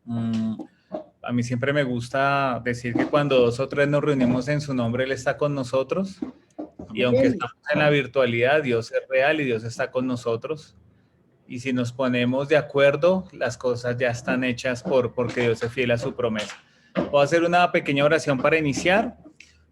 Mm, a mí siempre me gusta decir que cuando dos o tres nos reunimos en su nombre, Él está con nosotros. Y aunque Amén. estamos en la virtualidad, Dios es real y Dios está con nosotros. Y si nos ponemos de acuerdo, las cosas ya están hechas porque Dios es fiel a su promesa. Voy a hacer una pequeña oración para iniciar.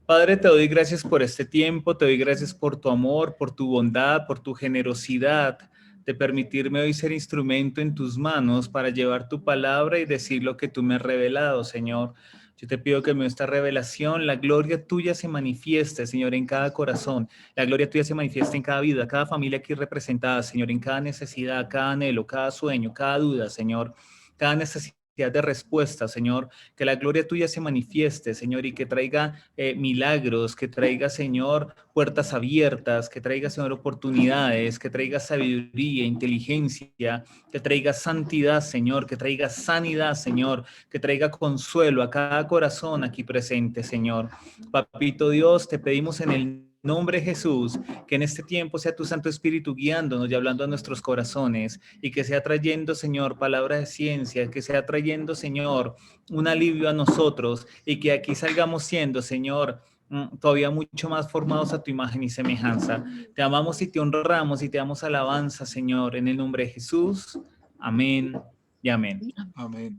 Padre, te doy gracias por este tiempo, te doy gracias por tu amor, por tu bondad, por tu generosidad, de permitirme hoy ser instrumento en tus manos para llevar tu palabra y decir lo que tú me has revelado, Señor. Yo te pido que en esta revelación la gloria tuya se manifieste, Señor, en cada corazón. La gloria tuya se manifieste en cada vida, cada familia aquí representada, Señor, en cada necesidad, cada anhelo, cada sueño, cada duda, Señor, cada necesidad de respuesta, Señor, que la gloria tuya se manifieste, Señor, y que traiga milagros, que traiga, Señor, puertas abiertas, que traiga, Señor, oportunidades, que traiga sabiduría, inteligencia, que traiga santidad, Señor, que traiga sanidad, Señor, que traiga consuelo a cada corazón aquí presente, Señor. Papito Dios, te pedimos en el nombre de Jesús, que en este tiempo sea tu Santo Espíritu guiándonos y hablando a nuestros corazones y que sea trayendo, Señor, palabra de ciencia, que sea trayendo, Señor, un alivio a nosotros y que aquí salgamos siendo, Señor, todavía mucho más formados a tu imagen y semejanza. Te amamos y te honramos y te damos alabanza, Señor, en el nombre de Jesús. Amén y amén. Amén.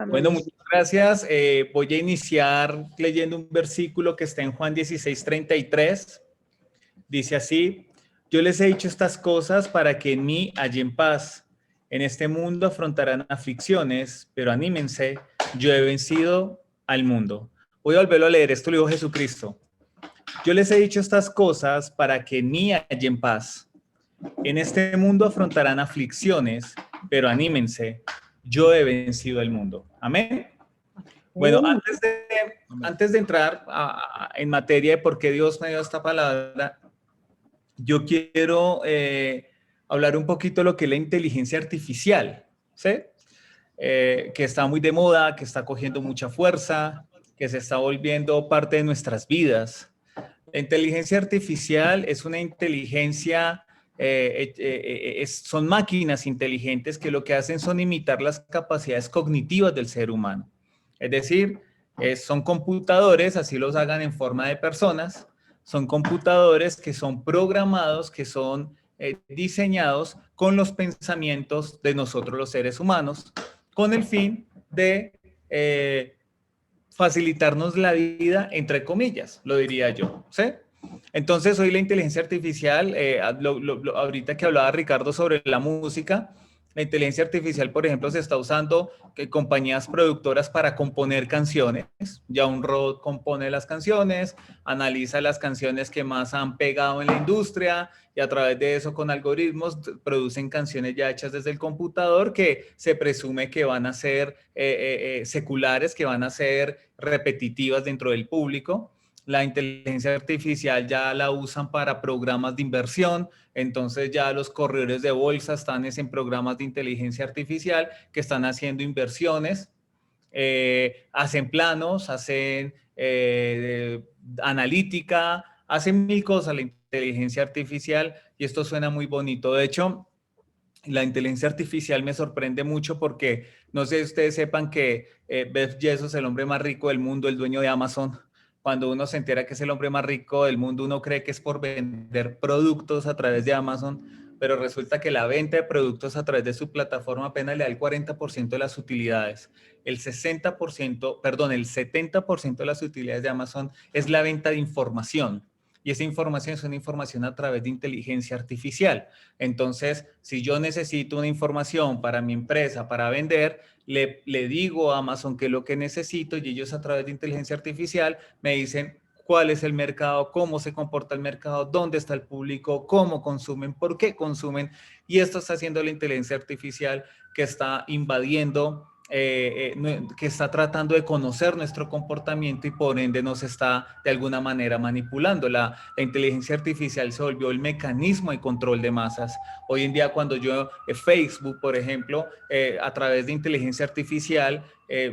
Bueno, Amén. muchas gracias. Voy a iniciar leyendo un versículo que está en Juan 16:33. Dice así: yo les he dicho estas cosas para que en mí hallen paz. En este mundo afrontarán aflicciones, pero anímense, yo he vencido al mundo. Voy a volverlo a leer, esto lo dijo Jesucristo. Yo les he dicho estas cosas para que en mí hallen paz. En este mundo afrontarán aflicciones, pero anímense, yo he vencido al mundo. Amén. Bueno, antes de entrar en materia de por qué Dios me dio esta palabra, yo quiero hablar un poquito de lo que es la inteligencia artificial, ¿sí? Que está muy de moda, que está cogiendo mucha fuerza, que se está volviendo parte de nuestras vidas. La inteligencia artificial es una inteligencia, son máquinas inteligentes que lo que hacen son imitar las capacidades cognitivas del ser humano. Es decir, son computadores, así los hagan en forma de personas, son computadores que son programados, que son diseñados con los pensamientos de nosotros los seres humanos, con el fin de facilitarnos la vida, entre comillas, lo diría yo, ¿sí? Entonces, hoy la inteligencia artificial, ahorita que hablaba Ricardo sobre la música, la inteligencia artificial, por ejemplo, se está usando compañías productoras para componer canciones. Ya un robot compone las canciones, analiza las canciones que más han pegado en la industria y a través de eso con algoritmos producen canciones ya hechas desde el computador que se presume que van a ser seculares, que van a ser repetitivas dentro del público. La inteligencia artificial ya la usan para programas de inversión, entonces ya los corredores de bolsa están en programas de inteligencia artificial que están haciendo inversiones, hacen planos, hacen analítica, hacen mil cosas la inteligencia artificial y esto suena muy bonito. De hecho, la inteligencia artificial me sorprende mucho porque no sé si ustedes sepan que Jeff Bezos, el hombre más rico del mundo, el dueño de Amazon, cuando uno se entera que es el hombre más rico del mundo, uno cree que es por vender productos a través de Amazon, pero resulta que la venta de productos a través de su plataforma apenas le da el 40% de las utilidades. El 60%, perdón, el 70% de las utilidades de Amazon es la venta de información. Y esa información es una información a través de inteligencia artificial. Entonces, si yo necesito una información para mi empresa, para vender, le digo a Amazon qué es lo que necesito y ellos a través de inteligencia artificial me dicen cuál es el mercado, cómo se comporta el mercado, dónde está el público, cómo consumen, por qué consumen. Y esto está haciendo la inteligencia artificial que está invadiendo, que está tratando de conocer nuestro comportamiento y por ende nos está de alguna manera manipulando. La inteligencia artificial se volvió el mecanismo de control de masas. Hoy en día cuando yo, Facebook, por ejemplo, a través de inteligencia artificial,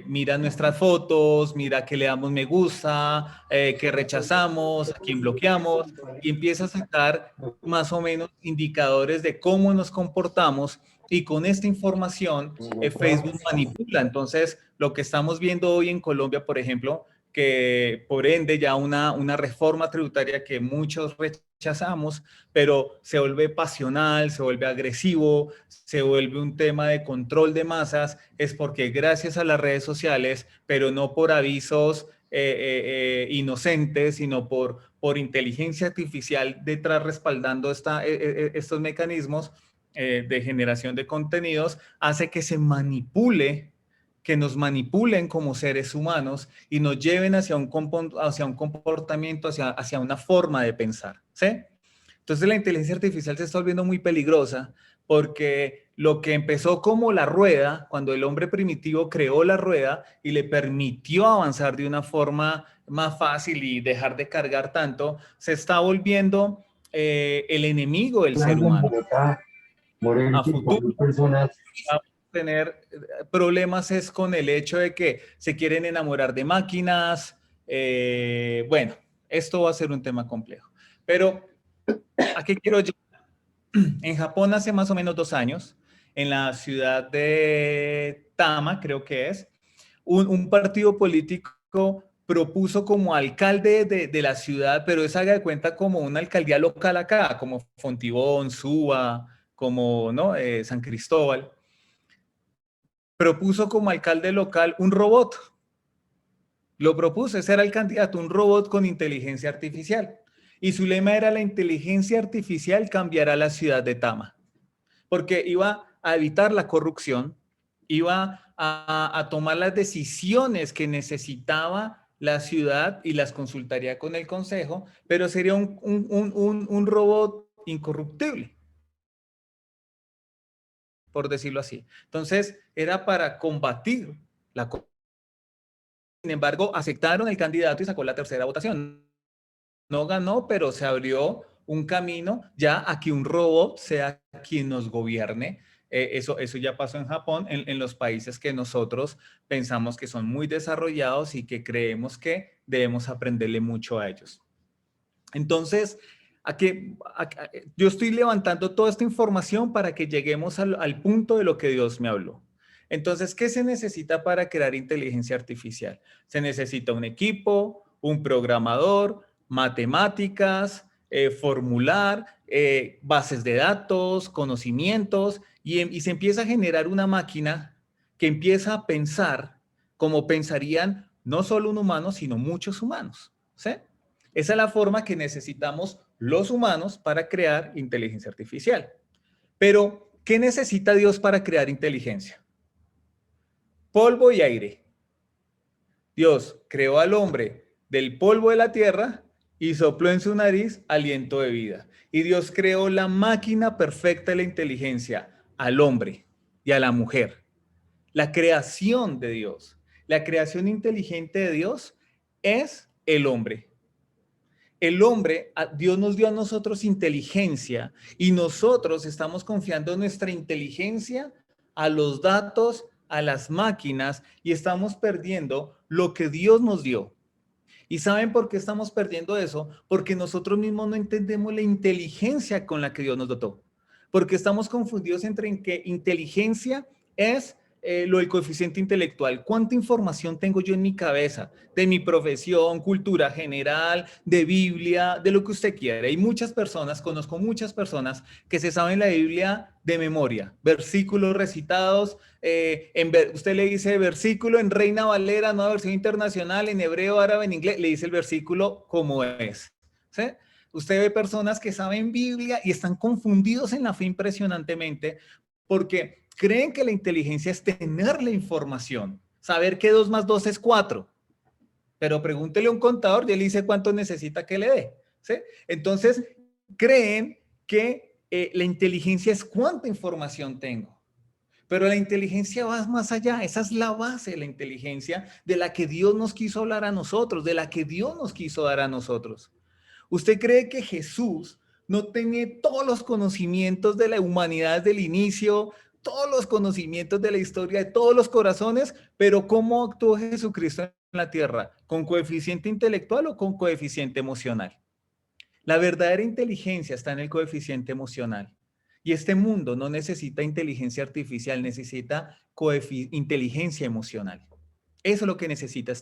mira nuestras fotos, mira que le damos me gusta, que rechazamos, a quién bloqueamos, y empieza a sacar más o menos indicadores de cómo nos comportamos y con esta información Facebook manipula. Entonces, lo que estamos viendo hoy en Colombia, por ejemplo, que por ende ya una reforma tributaria que muchos rechazamos, pero se vuelve pasional, se vuelve agresivo, se vuelve un tema de control de masas, es porque gracias a las redes sociales, pero no por avisos inocentes, sino por inteligencia artificial detrás respaldando estos mecanismos de generación de contenidos, hace que se manipule, que nos manipulen como seres humanos y nos lleven hacia un comportamiento, hacia una forma de pensar, ¿sí? Entonces la inteligencia artificial se está volviendo muy peligrosa porque lo que empezó como la rueda, cuando el hombre primitivo creó la rueda y le permitió avanzar de una forma más fácil y dejar de cargar tanto, se está volviendo el enemigo del ser humano. A futuro vamos a tener problemas es con el hecho de que se quieren enamorar de máquinas. Bueno, esto va a ser un tema complejo. Pero, ¿a qué quiero llegar? En Japón hace más o menos 2 años, en la ciudad de Tama, creo que es, un partido político propuso como alcalde de la ciudad, pero es haga de cuenta como una alcaldía local acá, como Fontibón, Suba, como ¿no? San Cristóbal. Propuso como alcalde local un robot. Lo propuso, ese era el candidato, un robot con inteligencia artificial. Y su lema era: la inteligencia artificial cambiará la ciudad de Tama. Porque iba a evitar la corrupción, iba a tomar las decisiones que necesitaba la ciudad y las consultaría con el consejo, pero sería un robot incorruptible, por decirlo así. Entonces, era para combatir la corrupción. Sin embargo, aceptaron el candidato y sacó la tercera votación. No ganó, pero se abrió un camino ya a que un robot sea quien nos gobierne. Eso ya pasó en Japón, en los países que nosotros pensamos que son muy desarrollados y que creemos que debemos aprenderle mucho a ellos. Entonces, yo estoy levantando toda esta información para que lleguemos al punto de lo que Dios me habló. Entonces, ¿qué se necesita para crear inteligencia artificial? Se necesita un equipo, un programador, matemáticas, formular, bases de datos, conocimientos, y se empieza a generar una máquina que empieza a pensar como pensarían no solo un humano, sino muchos humanos, ¿sí? Esa es la forma que necesitamos los humanos para crear inteligencia artificial. Pero, ¿qué necesita Dios para crear inteligencia? Polvo y aire. Dios creó al hombre del polvo de la tierra y sopló en su nariz aliento de vida. Y Dios creó la máquina perfecta de la inteligencia, al hombre y a la mujer. La creación de Dios, la creación inteligente de Dios es el hombre. El hombre, Dios nos dio a nosotros inteligencia y nosotros estamos confiando nuestra inteligencia a los datos, a las máquinas, y estamos perdiendo lo que Dios nos dio. ¿Y saben por qué estamos perdiendo eso? Porque nosotros mismos no entendemos la inteligencia con la que Dios nos dotó. Porque estamos confundidos entre en que inteligencia es lo del coeficiente intelectual. ¿Cuánta información tengo yo en mi cabeza? De mi profesión, cultura general, de Biblia, de lo que usted quiera. Hay muchas personas, conozco muchas personas que se saben la Biblia de memoria, versículos recitados. Usted le dice versículo en Reina Valera, nueva versión internacional, en hebreo, árabe, en inglés, le dice el versículo como es. ¿Sí? Usted ve personas que saben Biblia y están confundidos en la fe impresionantemente porque creen que la inteligencia es tener la información, saber que 2 más 2 es 4. Pero pregúntele a un contador y él dice cuánto necesita que le dé. ¿Sí? Entonces, creen que la inteligencia es cuánta información tengo. Pero la inteligencia va más allá, esa es la base de la inteligencia de la que Dios nos quiso hablar a nosotros, de la que Dios nos quiso dar a nosotros. ¿Usted cree que Jesús no tenía todos los conocimientos de la humanidad desde el inicio, todos los conocimientos de la historia de todos los corazones? Pero ¿cómo actuó Jesucristo en la tierra? ¿Con coeficiente intelectual o con coeficiente emocional? La verdadera inteligencia está en el coeficiente emocional. Y este mundo no necesita inteligencia artificial, necesita inteligencia emocional. Eso es lo que necesita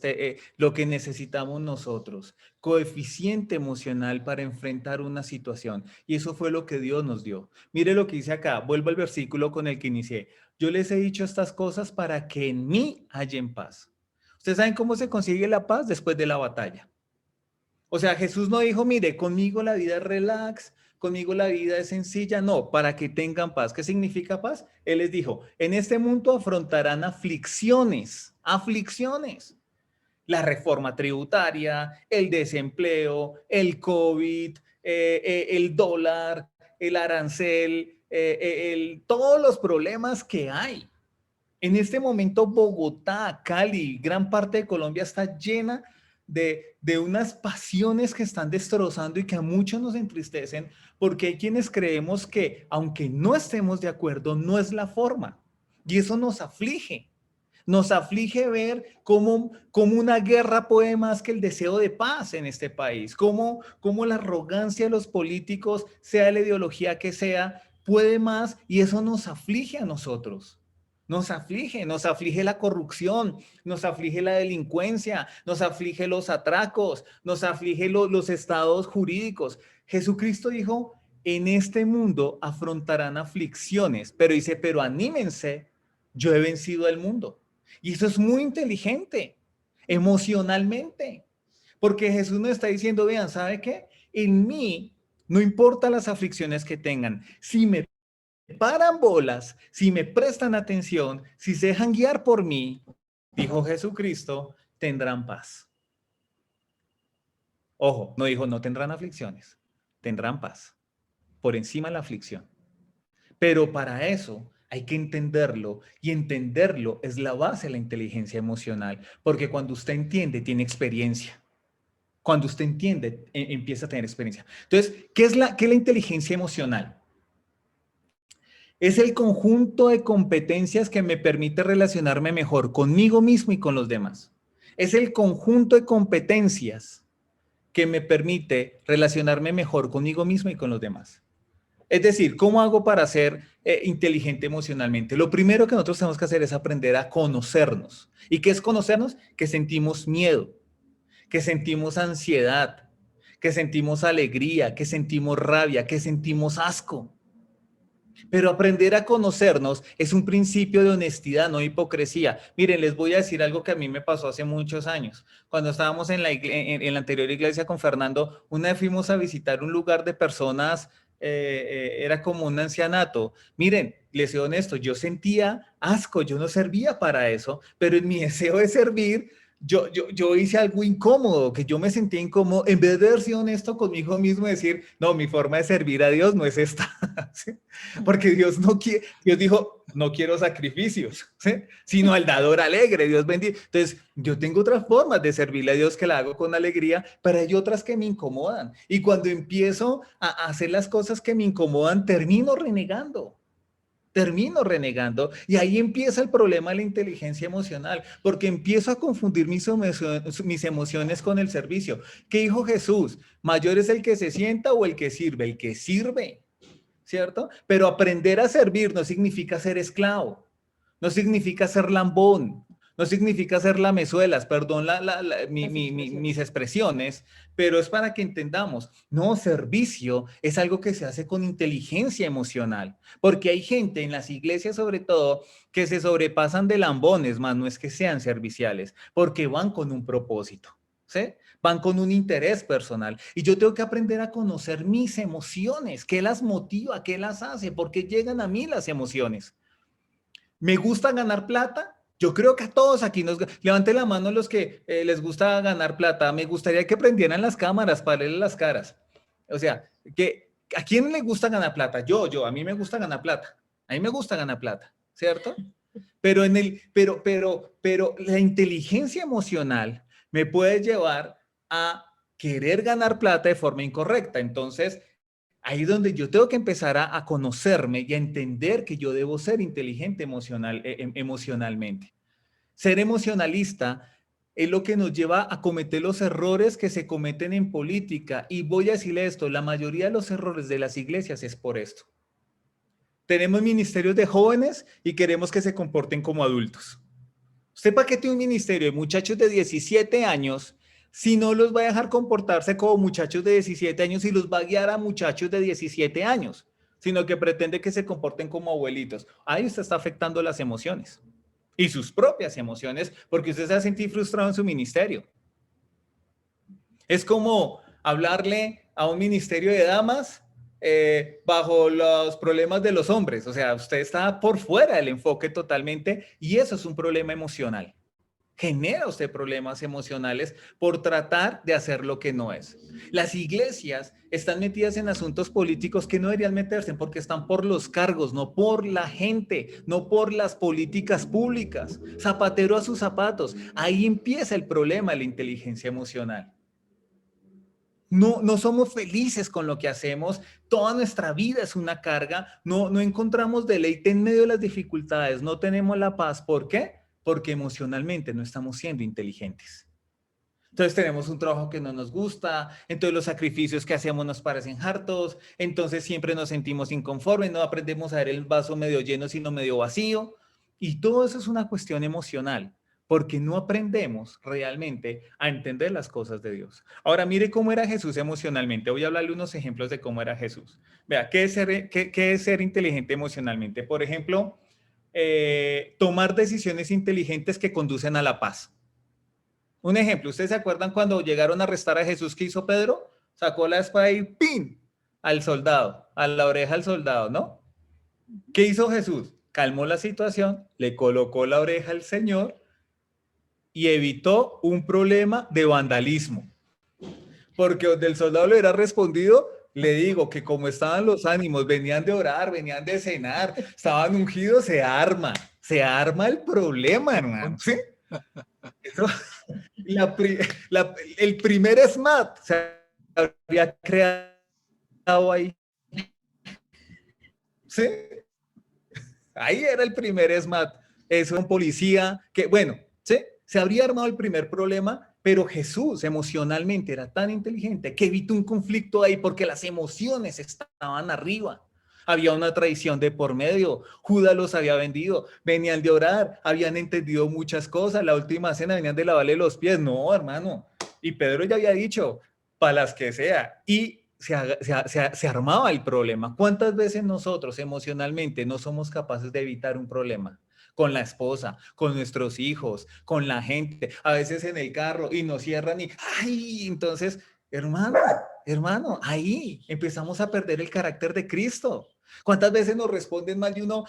lo que necesitamos nosotros, coeficiente emocional para enfrentar una situación. Y eso fue lo que Dios nos dio. Mire lo que dice acá, vuelvo al versículo con el que inicié. Yo les he dicho estas cosas para que en mí hallen paz. ¿Ustedes saben cómo se consigue la paz? Después de la batalla. O sea, Jesús no dijo, mire, conmigo la vida es relax, conmigo la vida es sencilla. No, para que tengan paz. ¿Qué significa paz? Él les dijo, en este mundo afrontarán aflicciones, aflicciones. La reforma tributaria, el desempleo, el COVID, el dólar, el arancel, todos los problemas que hay. En este momento Bogotá, Cali, gran parte de Colombia está llena de unas pasiones que están destrozando y que a muchos nos entristecen porque hay quienes creemos que aunque no estemos de acuerdo, no es la forma. Y eso nos aflige. Nos aflige ver cómo una guerra puede más que el deseo de paz en este país, cómo la arrogancia de los políticos, sea la ideología que sea, puede más y eso nos aflige a nosotros. Nos aflige la corrupción, nos aflige la delincuencia, nos aflige los atracos, nos aflige los estados jurídicos. Jesucristo dijo, en este mundo afrontarán aflicciones, pero dice, pero anímense, yo he vencido al mundo. Y eso es muy inteligente, emocionalmente, porque Jesús nos está diciendo, vean, ¿sabe qué? En mí, no importa las aflicciones que tengan, si me paran bolas, si me prestan atención, si se dejan guiar por mí, dijo Jesucristo, tendrán paz. Ojo, no dijo no tendrán aflicciones, tendrán paz, por encima de la aflicción. Pero para eso hay que entenderlo y entenderlo es la base de la inteligencia emocional, porque cuando usted entiende, tiene experiencia. Cuando usted entiende, empieza a tener experiencia. Entonces, ¿qué es la inteligencia emocional? Es el conjunto de competencias que me permite relacionarme mejor conmigo mismo y con los demás. Es el conjunto de competencias que me permite relacionarme mejor conmigo mismo y con los demás. Es decir, ¿cómo hago para ser inteligente emocionalmente? Lo primero que nosotros tenemos que hacer es aprender a conocernos. ¿Y qué es conocernos? Que sentimos miedo, que sentimos ansiedad, que sentimos alegría, que sentimos rabia, que sentimos asco. Pero aprender a conocernos es un principio de honestidad, no hipocresía. Miren, les voy a decir algo que a mí me pasó hace muchos años. Cuando estábamos en la anterior iglesia con Fernando, una vez fuimos a visitar un lugar de personas, era como un ancianato. Miren, les soy honesto, yo sentía asco, yo no servía para eso, pero en mi deseo de servir, yo hice algo incómodo, que yo me sentía incómodo, en vez de haber sido honesto conmigo mismo y decir, no, mi forma de servir a Dios no es esta, ¿sí? Porque Dios no quiere, Dios dijo, no quiero sacrificios, ¿sí? Sino al dador alegre, Dios bendiga. Entonces, yo tengo otras formas de servirle a Dios que la hago con alegría, pero hay otras que me incomodan. Y cuando empiezo a hacer las cosas que me incomodan, termino renegando y ahí empieza el problema de la inteligencia emocional, porque empiezo a confundir mis emociones con el servicio. ¿Qué dijo Jesús? Mayor es el que se sienta o el que sirve, ¿cierto? Pero aprender a servir no significa ser esclavo, no significa ser lambón, no significa ser lamezuelas, perdón mis expresiones, pero es para que entendamos, no, servicio es algo que se hace con inteligencia emocional, porque hay gente en las iglesias sobre todo que se sobrepasan de lambones, más no es que sean serviciales, porque van con un propósito, ¿sí? Van con un interés personal y yo tengo que aprender a conocer mis emociones, qué las motiva, qué las hace, por qué llegan a mí las emociones. ¿Me gusta ganar plata? Yo creo que a todos aquí nos... Levante la mano los que les gusta ganar plata. Me gustaría que prendieran las cámaras para verles las caras. O sea, ¿a quién le gusta ganar plata? A mí me gusta ganar plata. A mí me gusta ganar plata, ¿cierto? Pero la inteligencia emocional me puede llevar a querer ganar plata de forma incorrecta. Entonces, ahí es donde yo tengo que empezar a conocerme y a entender que yo debo ser inteligente emocionalmente. Ser emocionalista es lo que nos lleva a cometer los errores que se cometen en política. Y voy a decirle esto, la mayoría de los errores de las iglesias es por esto. Tenemos ministerios de jóvenes y queremos que se comporten como adultos. ¿Usted para qué tiene un ministerio de muchachos de 17 años si no los va a dejar comportarse como muchachos de 17 años y los va a guiar a muchachos de 17 años, sino que pretende que se comporten como abuelitos? Ahí usted está afectando las emociones y sus propias emociones porque usted se va a sentir frustrado en su ministerio. Es como hablarle a un ministerio de damas bajo los problemas de los hombres. O sea, usted está por fuera del enfoque totalmente y eso es un problema emocional. Genera usted problemas emocionales por tratar de hacer lo que no es. Las iglesias están metidas en asuntos políticos que no deberían meterse porque están por los cargos, no por la gente, no por las políticas públicas. Zapatero a sus zapatos. Ahí empieza el problema de la inteligencia emocional. No somos felices con lo que hacemos, toda nuestra vida es una carga, no encontramos deleite en medio de las dificultades, no tenemos la paz. ¿Por qué? Porque emocionalmente no estamos siendo inteligentes. Entonces tenemos un trabajo que no nos gusta, entonces los sacrificios que hacemos nos parecen hartos, entonces siempre nos sentimos inconformes, no aprendemos a ver el vaso medio lleno sino medio vacío, y todo eso es una cuestión emocional, porque no aprendemos realmente a entender las cosas de Dios. Ahora mire cómo era Jesús emocionalmente. Voy a hablarle unos ejemplos de cómo era Jesús. Vea, ¿qué es ser inteligente emocionalmente? Por ejemplo, tomar decisiones inteligentes que conducen a la paz. Un ejemplo, ¿ustedes se acuerdan cuando llegaron a arrestar a Jesús? ¿Qué hizo Pedro? Sacó la espada y ¡pin! Al soldado, a la oreja al soldado, ¿no? ¿Qué hizo Jesús? Calmó la situación, le colocó la oreja al Señor y evitó un problema de vandalismo. Porque donde el soldado le hubiera respondido, le digo que como estaban los ánimos, venían de orar, venían de cenar, estaban ungidos, se arma el problema, hermano, ¿sí? Eso, el primer SMAT se habría creado ahí, ¿sí? Ahí era el primer SMAT, es un policía que, bueno, ¿sí? Se habría armado el primer problema, pero Jesús emocionalmente era tan inteligente que evitó un conflicto ahí porque las emociones estaban arriba. Había una traición de por medio, Judas los había vendido, venían de orar, habían entendido muchas cosas, la última cena venían de lavarle los pies, no, hermano. Y Pedro ya había dicho, para las que sea, y se armaba el problema. ¿Cuántas veces nosotros emocionalmente no somos capaces de evitar un problema? Con la esposa, con nuestros hijos, con la gente, a veces en el carro y nos cierran y ¡ay! Entonces, hermano, ahí empezamos a perder el carácter de Cristo. ¿Cuántas veces nos responden mal de uno?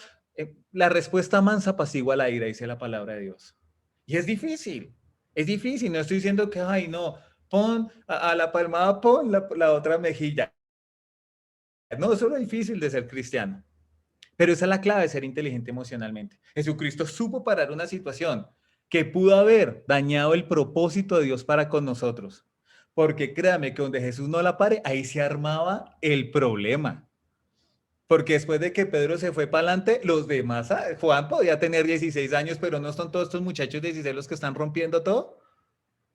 La respuesta mansa apacigua la ira, dice la palabra de Dios. Y es difícil, no estoy diciendo que, ay, no, pon a la palmada, pon la otra mejilla. No, eso es lo difícil de ser cristiano. Pero esa es la clave de ser inteligente emocionalmente. Jesucristo supo parar una situación que pudo haber dañado el propósito de Dios para con nosotros. Porque créame que donde Jesús no la pare, ahí se armaba el problema. Porque después de que Pedro se fue para adelante, los demás, Juan podía tener 16 años, pero no son todos estos muchachos de 16 los que están rompiendo todo.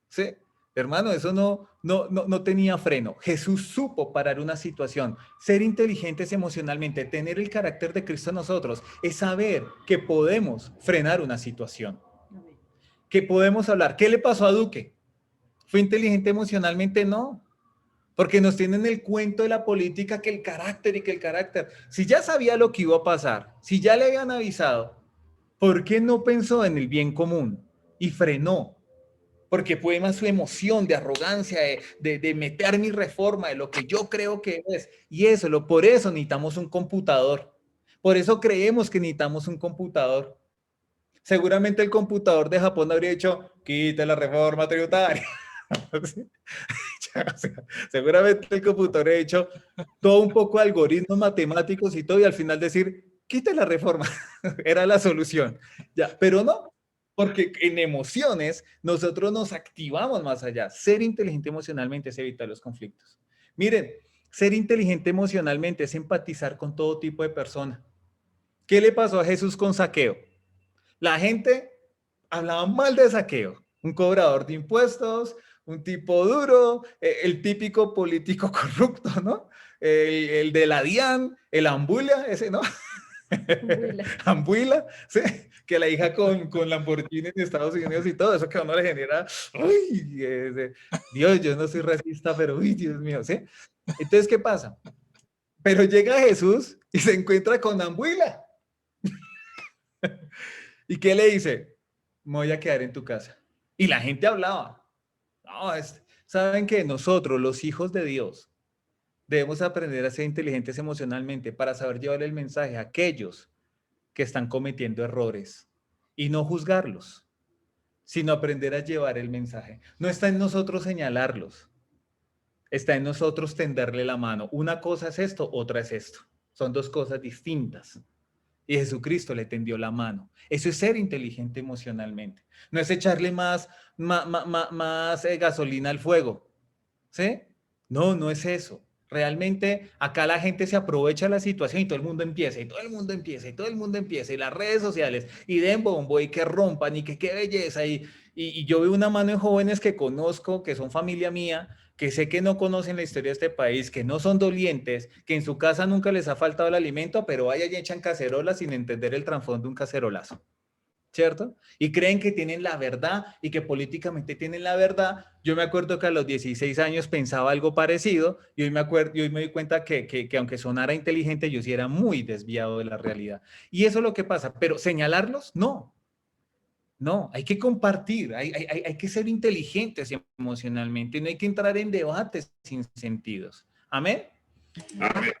Sí, hermano, eso no tenía freno. Jesús supo parar una situación. Ser inteligentes emocionalmente, tener el carácter de Cristo en nosotros, es saber que podemos frenar una situación. Que podemos hablar. ¿Qué le pasó a Duque? ¿Fue inteligente emocionalmente? No. Porque nos tienen el cuento de la política que el carácter y que el carácter. Si ya sabía lo que iba a pasar, si ya le habían avisado, ¿por qué no pensó en el bien común y frenó? Porque fue más su emoción de arrogancia, de meter mi reforma, de lo que yo creo que es. Y eso, por eso necesitamos un computador. Por eso creemos que necesitamos un computador. Seguramente el computador de Japón habría dicho, quita la reforma tributaria. O sea, seguramente el computador ha hecho todo un poco de algoritmos matemáticos y todo, y al final decir, quita la reforma. Era la solución. Ya, pero no, porque en emociones nosotros nos activamos más allá. Ser inteligente emocionalmente es evitar los conflictos. Miren, ser inteligente emocionalmente es empatizar con todo tipo de persona. ¿Qué le pasó a Jesús con Zaqueo? La gente hablaba mal de Zaqueo, un cobrador de impuestos, un tipo duro, el típico político corrupto, ¿no? El de la DIAN, el Ambulia, ese, ¿no? Ambuila. Ambuila, ¿sí? Que la hija con Lamborghini en Estados Unidos y todo eso que a uno le genera, uy, Dios, yo no soy racista, pero uy, Dios mío, ¿sí? Entonces, ¿qué pasa? Pero llega Jesús y se encuentra con Ambuila. ¿Y qué le dice? Me voy a quedar en tu casa. Y la gente hablaba. No, saben que nosotros, los hijos de Dios, debemos aprender a ser inteligentes emocionalmente para saber llevar el mensaje a aquellos que están cometiendo errores y no juzgarlos, sino aprender a llevar el mensaje. No está en nosotros señalarlos, está en nosotros tenderle la mano. Una cosa es esto, otra es esto. Son dos cosas distintas. Y Jesucristo le tendió la mano. Eso es ser inteligente emocionalmente. No es echarle más gasolina al fuego. ¿Sí? No, no es eso. Realmente acá la gente se aprovecha de la situación y todo el mundo empieza, y todo el mundo empieza, y todo el mundo empieza, y las redes sociales, y den bombo, y que rompan, y que qué belleza. Y yo veo una mano de jóvenes que conozco, que son familia mía, que sé que no conocen la historia de este país, que no son dolientes, que en su casa nunca les ha faltado el alimento, pero vayan y echan cacerolas sin entender el trasfondo de un cacerolazo. ¿Cierto? Y creen que tienen la verdad y que políticamente tienen la verdad. Yo me acuerdo que a los 16 años pensaba algo parecido y hoy me acuerdo, y hoy me doy cuenta que aunque sonara inteligente, yo sí era muy desviado de la realidad. Y eso es lo que pasa, pero señalarlos, no. No, hay que compartir, hay que ser inteligentes emocionalmente, no hay que entrar en debates sin sentidos. ¿Amén?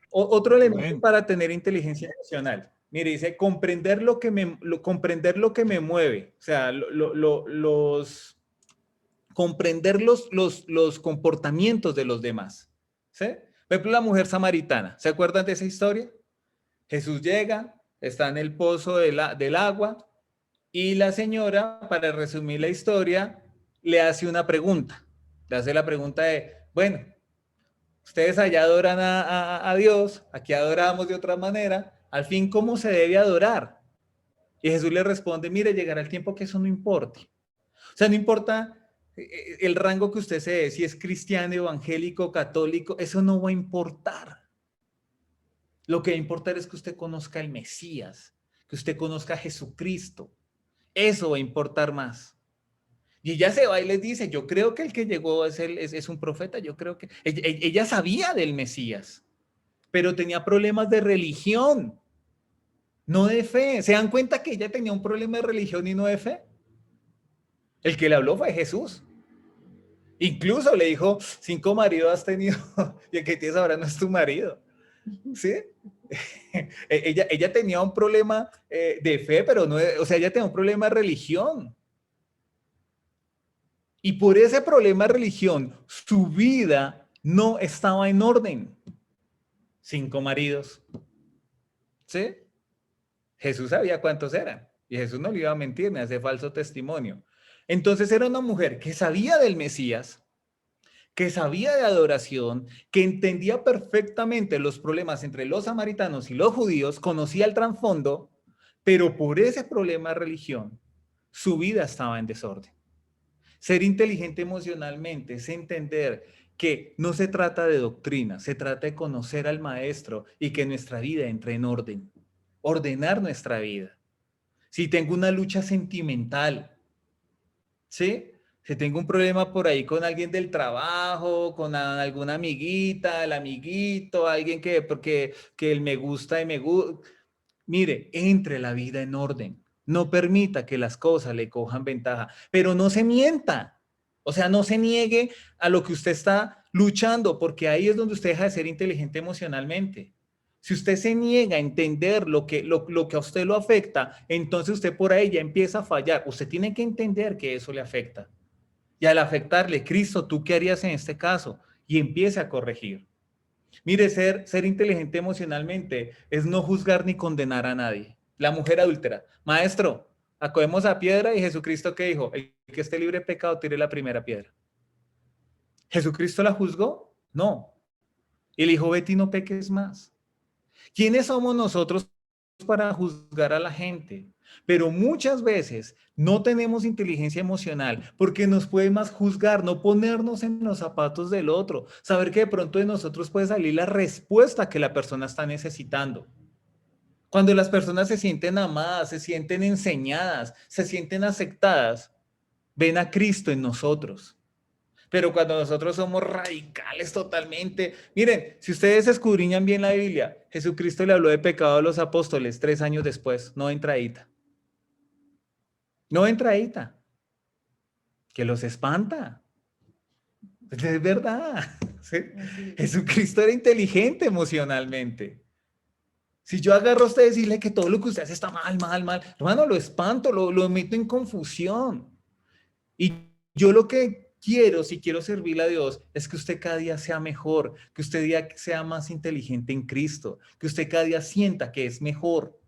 Otro elemento para tener inteligencia emocional. Mire, dice comprender lo que me mueve, o sea, comprender los comportamientos de los demás. ¿Sí? Por ejemplo, la mujer samaritana. ¿Se acuerdan de esa historia? Jesús llega, está en el pozo del agua y la señora, para resumir la historia, le hace una pregunta. Le hace la pregunta de, bueno, ustedes allá adoran a Dios, aquí adoramos de otra manera. Al fin, ¿cómo se debe adorar? Y Jesús le responde, mire, llegará el tiempo que eso no importe. O sea, no importa el rango que usted se dé, si es cristiano, evangélico, católico, eso no va a importar. Lo que va a importar es que usted conozca el Mesías, que usted conozca a Jesucristo. Eso va a importar más. Y ella se va y les dice, yo creo que el que llegó es un profeta, yo creo que ella sabía del Mesías, pero tenía problemas de religión, no de fe. ¿Se dan cuenta que ella tenía un problema de religión y no de fe? El que le habló fue Jesús. Incluso le dijo, 5 maridos has tenido y el que tienes ahora no es tu marido. ¿Sí? ella tenía un problema de fe, pero no, o sea, ella tenía un problema de religión. Y por ese problema de religión, su vida no estaba en orden. 5 maridos. ¿Sí? Jesús sabía cuántos eran. Y Jesús no le iba a mentir, me hace falso testimonio. Entonces era una mujer que sabía del Mesías, que sabía de adoración, que entendía perfectamente los problemas entre los samaritanos y los judíos, conocía el trasfondo, pero por ese problema de religión, su vida estaba en desorden. Ser inteligente emocionalmente es entender que no se trata de doctrina, se trata de conocer al maestro y que nuestra vida entre en orden, ordenar nuestra vida. Si tengo una lucha sentimental, ¿sí? Si tengo un problema por ahí con alguien del trabajo, con alguna amiguita, el amiguito, alguien que él me gusta y me gusta, mire, entre la vida en orden. No permita que las cosas le cojan ventaja, pero no se mienta. O sea, no se niegue a lo que usted está luchando, porque ahí es donde usted deja de ser inteligente emocionalmente. Si usted se niega a entender lo que a usted lo afecta, entonces usted por ahí ya empieza a fallar. Usted tiene que entender que eso le afecta. Y al afectarle, Cristo, ¿tú qué harías en este caso? Y empiece a corregir. Mire, ser inteligente emocionalmente es no juzgar ni condenar a nadie. La mujer adúltera, maestro, acogemos a piedra y Jesucristo ¿qué dijo? El que esté libre de pecado tire la primera piedra. ¿Jesucristo la juzgó? No. Y le dijo, Betty, no peques más. ¿Quiénes somos nosotros para juzgar a la gente? Pero muchas veces no tenemos inteligencia emocional porque nos puede más juzgar, no ponernos en los zapatos del otro, saber que de pronto de nosotros puede salir la respuesta que la persona está necesitando. Cuando las personas se sienten amadas, se sienten enseñadas, se sienten aceptadas, ven a Cristo en nosotros. Pero cuando nosotros somos radicales totalmente, miren, si ustedes escudriñan bien la Biblia, Jesucristo le habló de pecado a los apóstoles 3 años después, no entradita. No entradita, que los espanta. Es verdad. ¿Sí? Jesucristo era inteligente emocionalmente. Si yo agarro a usted y decirle que todo lo que usted hace está mal, mal, mal, hermano, lo espanto, lo meto en confusión. Y yo lo que quiero, si quiero servirle a Dios, es que usted cada día sea mejor, que usted día sea más inteligente en Cristo, que usted cada día sienta que es mejor.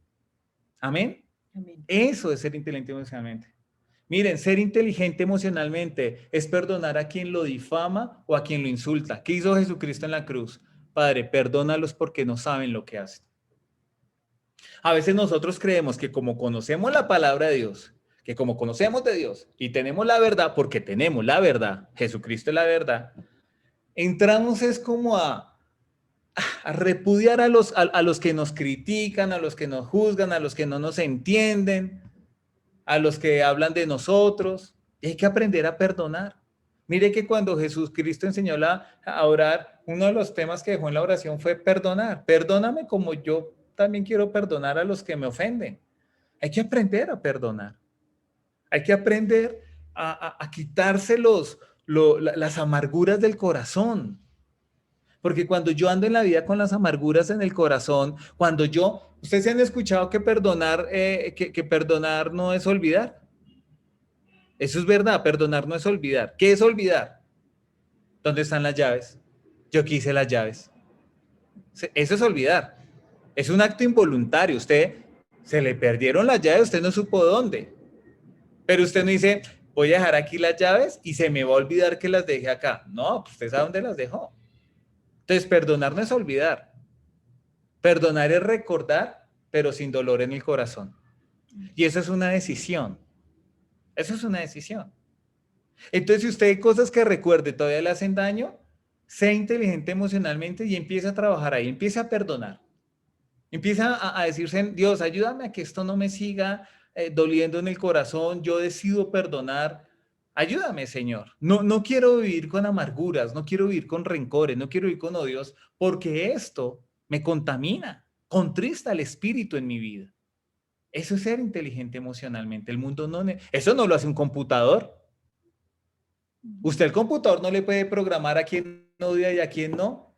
Amén. Amén. Eso es ser inteligente emocionalmente. Miren, ser inteligente emocionalmente es perdonar a quien lo difama o a quien lo insulta. ¿Qué hizo Jesucristo en la cruz? Padre, perdónalos porque no saben lo que hacen. A veces nosotros creemos que como conocemos la palabra de Dios, que como conocemos de Dios y tenemos la verdad, porque tenemos la verdad, Jesucristo es la verdad, entramos es como a repudiar a los que nos critican, a los que nos juzgan, a los que no nos entienden, a los que hablan de nosotros. Y hay que aprender a perdonar. Mire que cuando Jesucristo enseñó a orar, uno de los temas que dejó en la oración fue perdonar. Perdóname como yo también quiero perdonar a los que me ofenden. Hay que aprender a perdonar. Hay que aprender a quitarse las amarguras del corazón. Porque cuando yo ando en la vida con las amarguras en el corazón, ustedes se han escuchado que perdonar no es olvidar. Eso es verdad, perdonar no es olvidar. ¿Qué es olvidar? ¿Dónde están las llaves? Yo quise las llaves. Eso es olvidar. Es un acto involuntario. Usted se le perdieron las llaves, usted no supo dónde. Pero usted no dice, voy a dejar aquí las llaves y se me va a olvidar que las dejé acá. No, pues usted sabe dónde las dejó. Entonces, perdonar no es olvidar. Perdonar es recordar, pero sin dolor en el corazón. Y eso es una decisión. Eso es una decisión. Entonces, si usted hay cosas que recuerde todavía le hacen daño, sea inteligente emocionalmente y empiece a trabajar ahí, empiece a perdonar. Empieza a decirse, Dios, ayúdame a que esto no me siga doliendo en el corazón, yo decido perdonar. Ayúdame, Señor. No quiero vivir con amarguras, no quiero vivir con rencores, no quiero vivir con odios, porque esto me contamina, contrista el espíritu en mi vida. Eso es ser inteligente emocionalmente. El mundo eso no lo hace un computador. Usted el computador no le puede programar a quién odia y a quién no.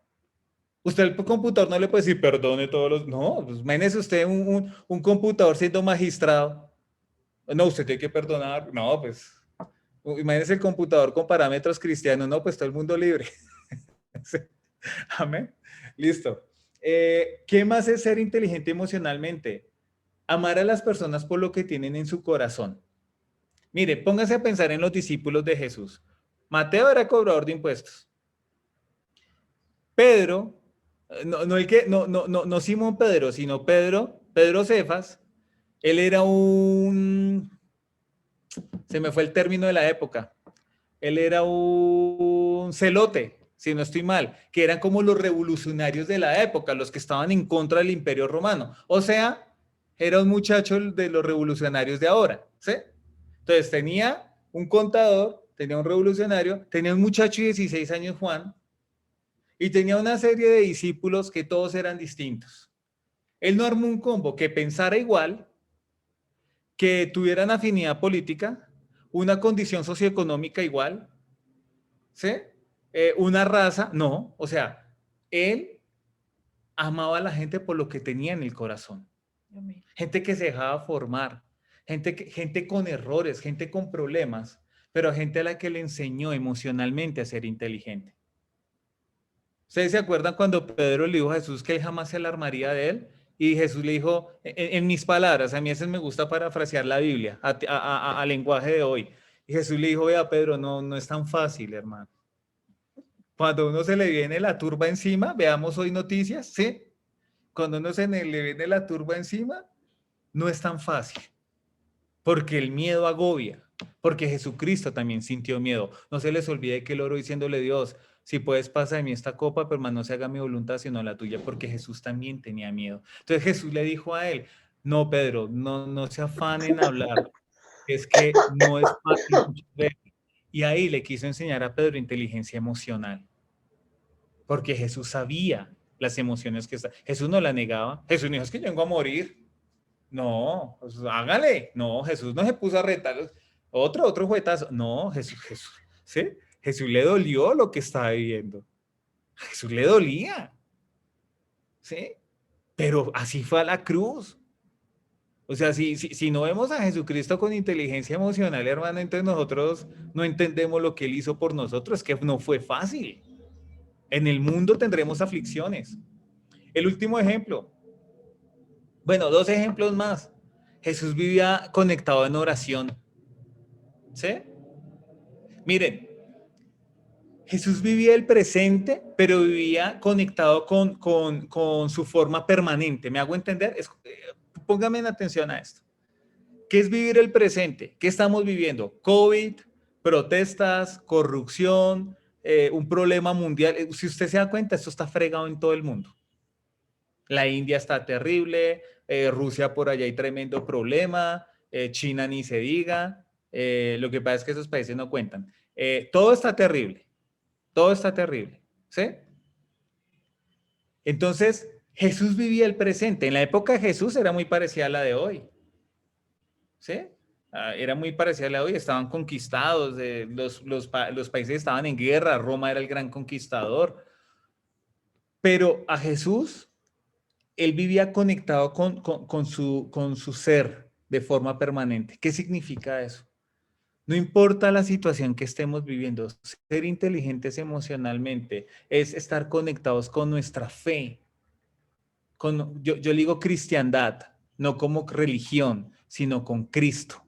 Usted el computador no le puede decir perdone todos los... No, pues imagínese usted un computador siendo magistrado. No, usted tiene que perdonar. No, pues imagínese el computador con parámetros cristianos. No, pues todo el mundo libre. Amén. Listo. ¿Qué más es ser inteligente emocionalmente? Amar a las personas por lo que tienen en su corazón. Mire, póngase a pensar en los discípulos de Jesús. Mateo era cobrador de impuestos. Pedro, no Simón Pedro, sino Pedro Cefas, él era se me fue el término de la época, él era un celote, si no estoy mal, que eran como los revolucionarios de la época, los que estaban en contra del Imperio Romano. O sea, era un muchacho de los revolucionarios de ahora, ¿sí? Entonces tenía un contador, tenía un revolucionario, tenía un muchacho de 16 años, Juan, y tenía una serie de discípulos que todos eran distintos. Él no armó un combo que pensara igual, que tuvieran afinidad política, una condición socioeconómica igual, ¿sí? Una raza, no. O sea, él amaba a la gente por lo que tenía en el corazón. Gente que se dejaba formar, gente con errores, gente con problemas, pero gente a la que le enseñó emocionalmente a ser inteligente. ¿Ustedes se acuerdan cuando Pedro le dijo a Jesús que él jamás se alarmaría de él? Y Jesús le dijo, en mis palabras, a mí a veces me gusta parafrasear la Biblia al lenguaje de hoy. Y Jesús le dijo, vea Pedro, no es tan fácil, hermano. Cuando uno se le viene la turba encima, veamos hoy noticias, ¿sí? Cuando uno le viene la turba encima, no es tan fácil. Porque el miedo agobia. porque Jesucristo también sintió miedo. No se les olvide que él oró diciéndole: Dios, si puedes, pasa de mí esta copa, pero no se haga mi voluntad, sino la tuya, porque Jesús también tenía miedo. Entonces Jesús le dijo a él: no, Pedro, no se afanen en hablar, es que no es fácil muchas veces. Y ahí le quiso enseñar a Pedro inteligencia emocional, porque Jesús sabía las emociones que está. Jesús no la negaba. Jesús no dijo: es que yo vengo a morir. No, pues hágale. No, Jesús no se puso a retar. Otro juetazo. No, Jesús, ¿sí? Jesús le dolió lo que estaba viviendo. A Jesús le dolía, ¿sí? Pero así fue a la cruz. O sea, si no vemos a Jesucristo con inteligencia emocional, hermano, entonces nosotros no entendemos lo que él hizo por nosotros, que no fue fácil. En el mundo tendremos aflicciones. El último ejemplo, bueno, dos ejemplos más. Jesús vivía conectado en oración, ¿sí? Miren, Jesús vivía el presente, pero vivía conectado con su forma permanente. ¿Me hago entender? Póngame en atención a esto. ¿Qué es vivir el presente? ¿Qué estamos viviendo? COVID, protestas, corrupción, un problema mundial. Si usted se da cuenta, esto está fregado en todo el mundo. La India está terrible, Rusia por allá hay tremendo problema, China ni se diga. Lo que pasa es que esos países no cuentan. Todo está terrible, todo está terrible, ¿sí? Entonces, Jesús vivía el presente. En la época de Jesús era muy parecida a la de hoy, ¿sí? Era muy parecida a la de hoy, estaban conquistados, los países estaban en guerra, Roma era el gran conquistador, pero a Jesús, él vivía conectado con su ser de forma permanente. ¿Qué significa eso? No importa la situación que estemos viviendo, ser inteligentes emocionalmente es estar conectados con nuestra fe. Yo digo cristiandad, no como religión, sino con Cristo.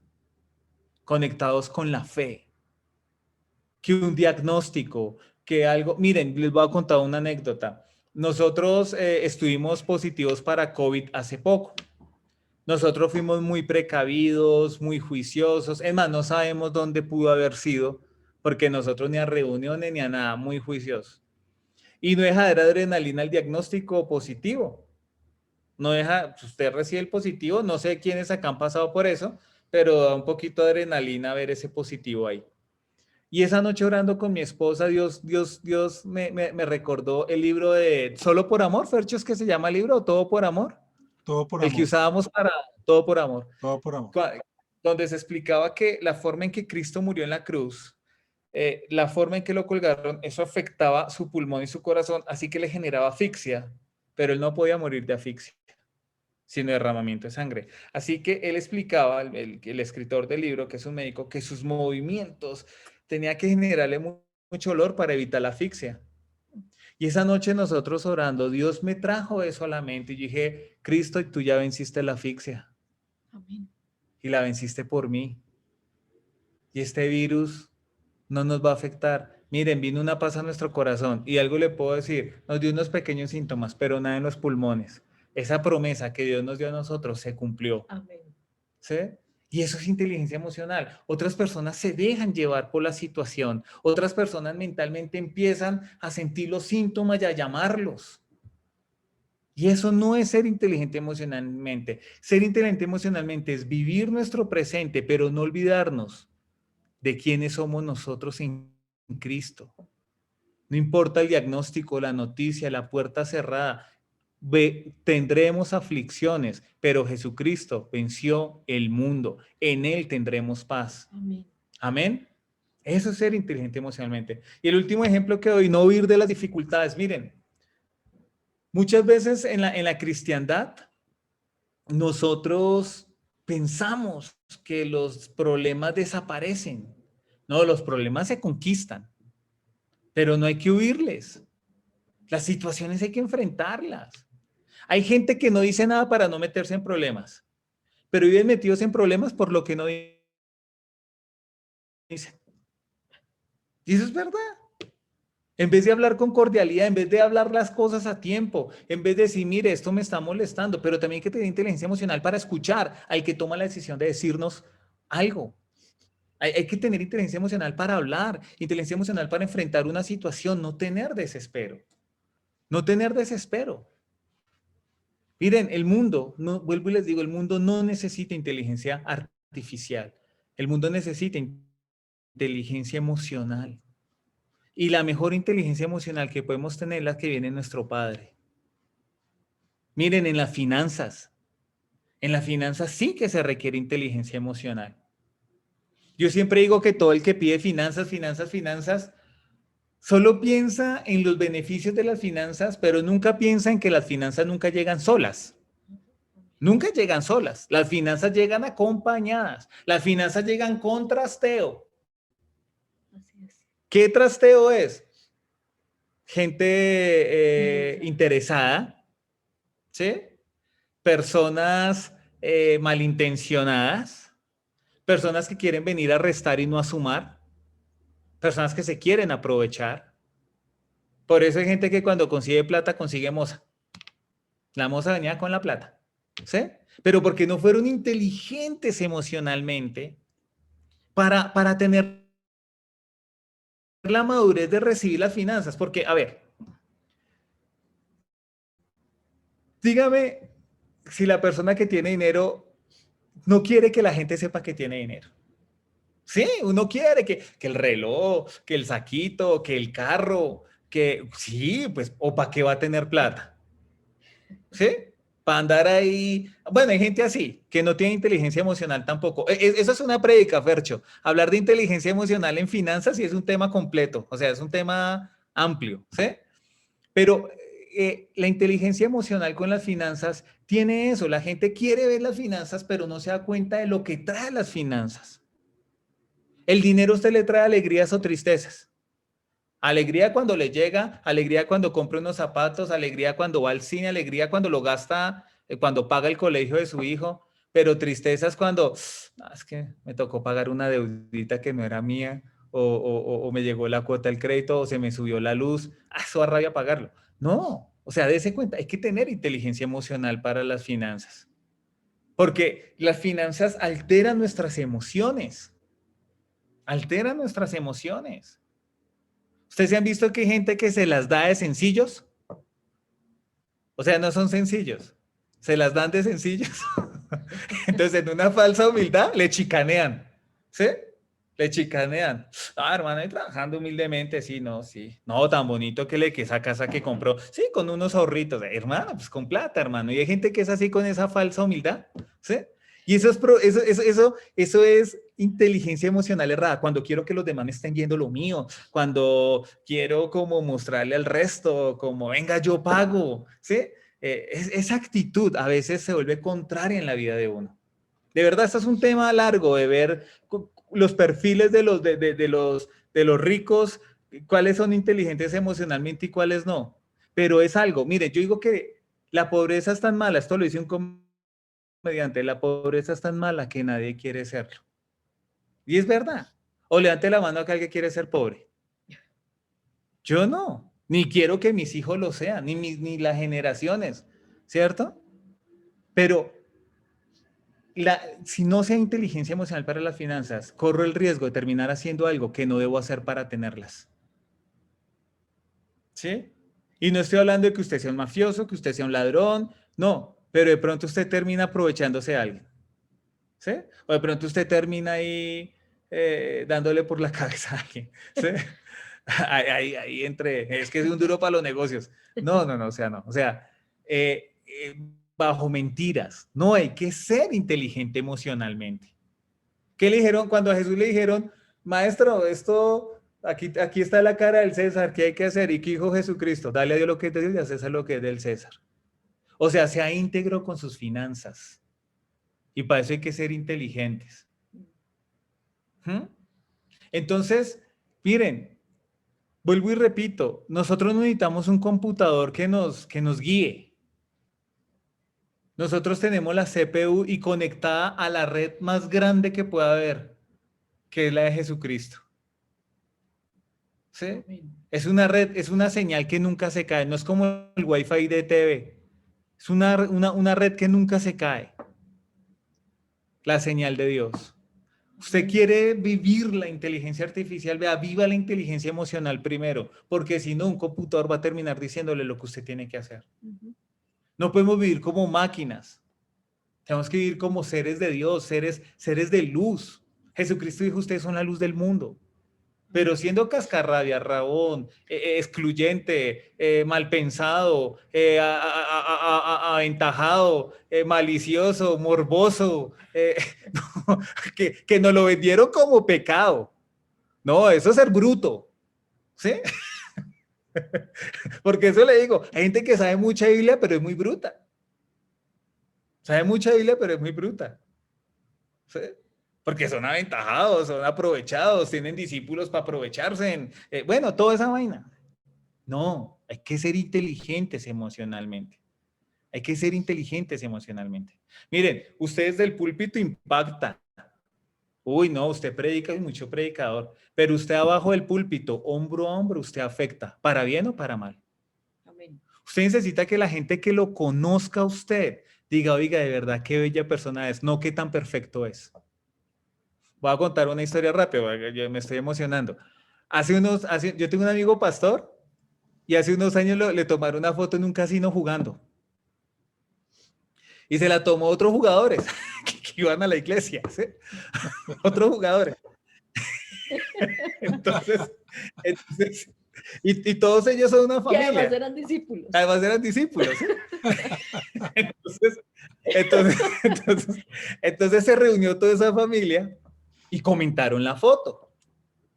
Conectados con la fe. Que un diagnóstico, que algo... Miren, les voy a contar una anécdota. Nosotros estuvimos positivos para COVID hace poco. Nosotros fuimos muy precavidos, muy juiciosos. Es más, no sabemos dónde pudo haber sido, porque nosotros ni a reuniones ni a nada, muy juiciosos. Y no deja de dar adrenalina el diagnóstico positivo. No deja, usted recibe el positivo, no sé quiénes acá han pasado por eso, pero da un poquito de adrenalina ver ese positivo ahí. Y esa noche orando con mi esposa, Dios me recordó el libro de Solo por Amor, Fercho, es que se llama el libro, Todo por Amor. Todo por El que amor. usábamos para Todo por Amor. Todo por amor. Donde se explicaba que la forma en que Cristo murió en la cruz, la forma en que lo colgaron, eso afectaba su pulmón y su corazón, así que le generaba asfixia, pero él no podía morir de asfixia, sino derramamiento de sangre. Así que él explicaba, el escritor del libro, que es un médico, que sus movimientos tenía que generarle mucho olor para evitar la asfixia. Y esa noche nosotros orando, Dios me trajo eso a la mente y dije: Cristo, tú ya venciste la asfixia. Amén. Y la venciste por mí. Y este virus no nos va a afectar. Miren, vino una paz a nuestro corazón y algo le puedo decir, nos dio unos pequeños síntomas, pero nada en los pulmones. Esa promesa que Dios nos dio a nosotros se cumplió. Amén. ¿Sí? Y eso es inteligencia emocional. Otras personas se dejan llevar por la situación. Otras personas mentalmente empiezan a sentir los síntomas y a llamarlos. Y eso no es ser inteligente emocionalmente. Ser inteligente emocionalmente es vivir nuestro presente, pero no olvidarnos de quiénes somos nosotros en Cristo. No importa el diagnóstico, la noticia, la puerta cerrada. Tendremos aflicciones, pero Jesucristo venció el mundo. En Él tendremos paz. Amén. Amén. Eso es ser inteligente emocionalmente. Y el último ejemplo que doy, no huir de las dificultades. Miren, muchas veces en la cristiandad, nosotros pensamos que los problemas desaparecen. No, los problemas se conquistan, pero no hay que huirles. Las situaciones hay que enfrentarlas. Hay gente que no dice nada para no meterse en problemas, pero viven metidos en problemas por lo que no dicen. Y eso es verdad. En vez de hablar con cordialidad, en vez de hablar las cosas a tiempo, en vez de decir: mire, esto me está molestando, pero también hay que tener inteligencia emocional para escuchar al que toma la decisión de decirnos algo. Hay que tener inteligencia emocional para hablar, inteligencia emocional para enfrentar una situación, no tener desespero. No tener desespero. Miren, el mundo, no, vuelvo y les digo, el mundo no necesita inteligencia artificial. El mundo necesita inteligencia emocional. Y la mejor inteligencia emocional que podemos tener es la que viene de nuestro Padre. Miren, en las finanzas sí que se requiere inteligencia emocional. Yo siempre digo que todo el que pide finanzas, finanzas, finanzas, solo piensa en los beneficios de las finanzas, pero nunca piensa en que las finanzas nunca llegan solas. Nunca llegan solas. Las finanzas llegan acompañadas. Las finanzas llegan con trasteo. ¿Qué trasteo es? Gente interesada, ¿sí? Personas malintencionadas, personas que quieren venir a restar y no a sumar, personas que se quieren aprovechar. Por eso hay gente que cuando consigue plata consigue moza. La moza venía con la plata, ¿sí? Pero porque no fueron inteligentes emocionalmente para tener la madurez de recibir las finanzas. Porque, a ver, dígame si la persona que tiene dinero no quiere que la gente sepa que tiene dinero. Sí, uno quiere que el reloj, que el saquito, que el carro, que sí, pues, o para qué va a tener plata. ¿Sí? Para andar ahí. Bueno, hay gente así, que no tiene inteligencia emocional tampoco. Eso es una prédica, Fercho. Hablar de inteligencia emocional en finanzas sí es un tema completo, o sea, es un tema amplio, ¿sí? Pero la inteligencia emocional con las finanzas tiene eso. La gente quiere ver las finanzas, pero no se da cuenta de lo que trae las finanzas. El dinero a usted le trae alegrías o tristezas. Alegría cuando le llega, alegría cuando compra unos zapatos, alegría cuando va al cine, alegría cuando lo gasta, cuando paga el colegio de su hijo, pero tristezas cuando, es que me tocó pagar una deudita que no era mía, o me llegó la cuota del crédito, o se me subió la luz, eso da rabia pagarlo. No, o sea, dése cuenta, hay que tener inteligencia emocional para las finanzas, porque las finanzas alteran nuestras emociones. ¿Ustedes se han visto que hay gente que se las da de sencillos? O sea, no son sencillos. Se las dan de sencillos. Entonces, en una falsa humildad, le chicanean. ¿Sí? Le chicanean. Ah, hermano, ahí trabajando humildemente, sí, no, sí. No, tan bonito que esa casa que compró. Sí, con unos ahorritos. Hermano, pues con plata, hermano. Y hay gente que es así con esa falsa humildad. ¿Sí? Y eso es inteligencia emocional errada. Cuando quiero que los demás me estén viendo lo mío, cuando quiero como mostrarle al resto, como venga, yo pago, ¿sí? Esa actitud a veces se vuelve contraria en la vida de uno. De verdad, este es un tema largo de ver los perfiles de los ricos, cuáles son inteligentes emocionalmente y cuáles no. Pero es algo, mire, yo digo que la pobreza es tan mala, esto lo dice un comediante, la pobreza es tan mala que nadie quiere serlo. Y es verdad. O levante la mano acá alguien que quiere ser pobre. Yo no, ni quiero que mis hijos lo sean, ni las generaciones, ¿cierto? Pero si no sea inteligencia emocional para las finanzas, corro el riesgo de terminar haciendo algo que no debo hacer para tenerlas. ¿Sí? Y no estoy hablando de que usted sea un mafioso, que usted sea un ladrón, no, pero de pronto usted termina aprovechándose de alguien. ¿Sí? O de pronto usted termina ahí dándole por la cabeza a alguien. ¿Sí? Ahí entre, es que es un duro para los negocios. No, o sea, no. O sea, bajo mentiras. No, hay que ser inteligente emocionalmente. ¿Qué le dijeron cuando a Jesús le dijeron, maestro, esto, aquí está la cara del César, ¿qué hay que hacer? ¿Y qué dijo Jesucristo? Dale a Dios lo que es de Dios y a César lo que es del César. O sea, sea íntegro con sus finanzas. Y para eso hay que ser inteligentes. ¿Mm? Entonces, miren, vuelvo y repito, nosotros necesitamos un computador que nos guíe. Nosotros tenemos la CPU y conectada a la red más grande que pueda haber, que es la de Jesucristo. ¿Sí? Es una red, es una señal que nunca se cae, no es como el Wi-Fi de TV. Es una red que nunca se cae. La señal de Dios. Usted quiere vivir la inteligencia artificial, vea, viva la inteligencia emocional primero, porque si no, un computador va a terminar diciéndole lo que usted tiene que hacer. No podemos vivir como máquinas. Tenemos que vivir como seres de Dios, seres de luz. Jesucristo dijo, ustedes son la luz del mundo. Pero siendo cascarrabia, rabón, excluyente, mal pensado, aventajado, malicioso, morboso, no, que nos lo vendieron como pecado. No, eso es ser bruto, ¿sí? Porque eso le digo, hay gente que sabe mucha Biblia, pero es muy bruta. Sabe mucha Biblia, pero es muy bruta. ¿Sí? Porque son aventajados, son aprovechados, tienen discípulos para aprovecharse. Bueno, toda esa vaina. No, hay que ser inteligentes emocionalmente. Hay que ser inteligentes emocionalmente. Miren, ustedes del púlpito impactan. Uy, no, usted predica y mucho predicador, pero usted abajo del púlpito, hombro a hombro, usted afecta, para bien o para mal. Amén. Usted necesita que la gente que lo conozca a usted diga, oiga, de verdad, qué bella persona es, no qué tan perfecto es. Voy a contar una historia rápida, yo me estoy emocionando. Yo tengo un amigo pastor y hace unos años le tomaron una foto en un casino jugando. Y se la tomó otros jugadores que iban a la iglesia, ¿sí? Otros jugadores. Entonces y todos ellos son una familia. Que además eran discípulos. Además eran discípulos, ¿sí? Entonces se reunió toda esa familia y comentaron la foto.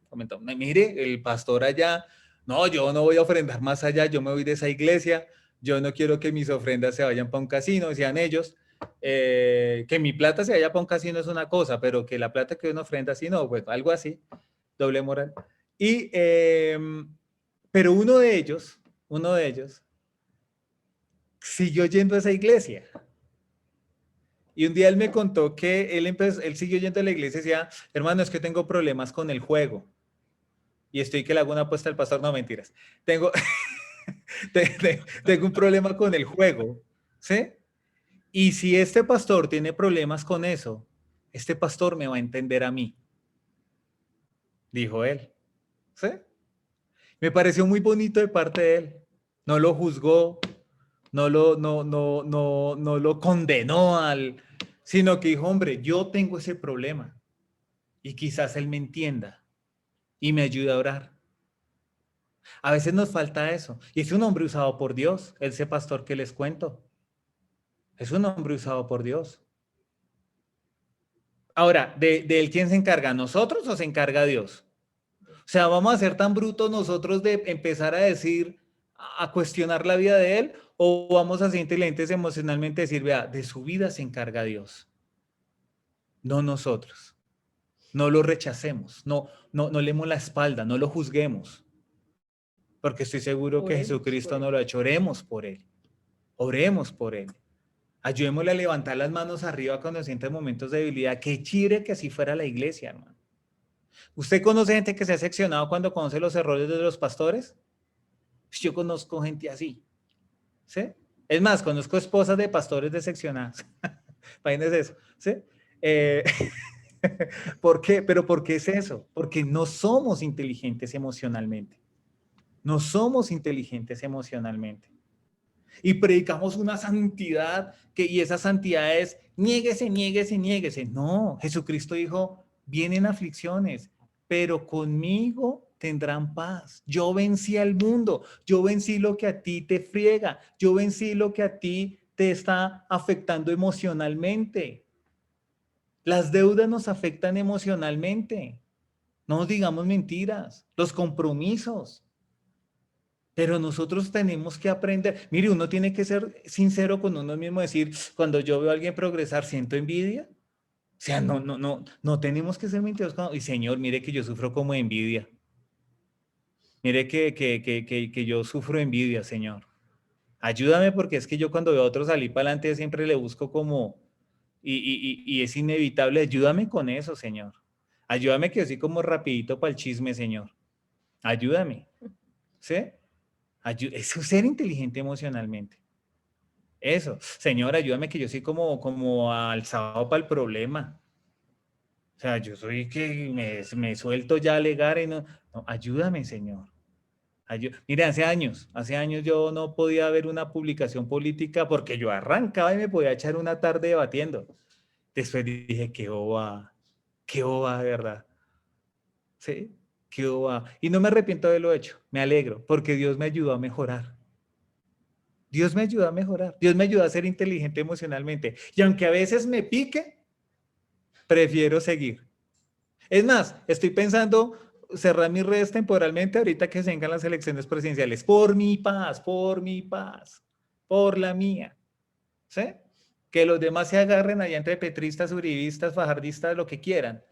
Comentaron, mire, el pastor allá, no, yo no voy a ofrendar más allá, yo me voy de esa iglesia, yo no quiero que mis ofrendas se vayan para un casino, decían ellos, que mi plata se vaya para un casino es una cosa, pero que la plata que uno ofrenda así no, pues algo así, doble moral. Pero uno de ellos siguió yendo a esa iglesia. Y un día él me contó que él siguió yendo a la iglesia y decía, hermano, es que tengo problemas con el juego. Y estoy que le hago una apuesta al pastor, no mentiras. Tengo un problema con el juego, ¿sí? Y si este pastor tiene problemas con eso, este pastor me va a entender a mí, dijo él, ¿sí? Me pareció muy bonito de parte de él. No lo juzgó, no lo condenó sino que dijo, hombre, yo tengo ese problema y quizás él me entienda y me ayude a orar. A veces nos falta eso. Y es un hombre usado por Dios, ese pastor que les cuento. Es un hombre usado por Dios. Ahora, ¿de él quién se encarga? ¿Nosotros o se encarga Dios? O sea, ¿vamos a ser tan brutos nosotros de empezar a decir, a cuestionar la vida de él? ¿O vamos a ser inteligentes emocionalmente y decir, vea, de su vida se encarga Dios? No nosotros. No lo rechacemos, no le demos la espalda, no lo juzguemos. Porque estoy seguro que Jesucristo no lo ha hecho. Oremos por él. Oremos por él. Ayudémosle a levantar las manos arriba cuando sienta momentos de debilidad. Qué chire que así fuera la iglesia, hermano. ¿Usted conoce gente que se ha seccionado cuando conoce los errores de los pastores? Yo conozco gente así. ¿Sí? Es más, conozco esposas de pastores decepcionadas. Imagínense eso. ¿Sí? ¿Por qué? ¿Pero por qué es eso? Porque no somos inteligentes emocionalmente. No somos inteligentes emocionalmente. Y predicamos una santidad y esa santidad es niéguese, niéguese, niéguese. No, Jesucristo dijo, vienen aflicciones, pero conmigo tendrán paz. Yo vencí al mundo, yo vencí lo que a ti te friega, yo vencí lo que a ti te está afectando emocionalmente. Las deudas nos afectan emocionalmente. No nos digamos mentiras, los compromisos. Pero nosotros tenemos que aprender. Mire, uno tiene que ser sincero con uno mismo, decir, cuando yo veo a alguien progresar, siento envidia. O sea, no tenemos que ser mentirosos. Y Señor, mire que yo sufro como envidia. Mire que yo sufro envidia, Señor. Ayúdame porque es que yo cuando veo a otro salir para adelante siempre le busco como, y es inevitable. Ayúdame con eso, Señor. Ayúdame que yo soy como rapidito para el chisme, Señor. Ayúdame. ¿Sí? Eso es ser inteligente emocionalmente. Eso. Señor, ayúdame que yo soy como alzado para el problema. sea, yo soy que me suelto ya a alegar y no, ayúdame, Señor. Mire, hace años yo no podía ver una publicación política porque yo arrancaba y me podía echar una tarde debatiendo. Después dije, qué boba, de verdad. Sí, qué boba. Y no me arrepiento de lo hecho, me alegro, porque Dios me ayudó a mejorar. Dios me ayudó a mejorar. Dios me ayudó a ser inteligente emocionalmente. Y aunque a veces me pique, prefiero seguir. Es más, estoy pensando cerrar mis redes temporalmente ahorita que se vengan las elecciones presidenciales. Por mi paz, por la mía. ¿Sí? Que los demás se agarren allá entre petristas, uribistas, fajardistas, lo que quieran.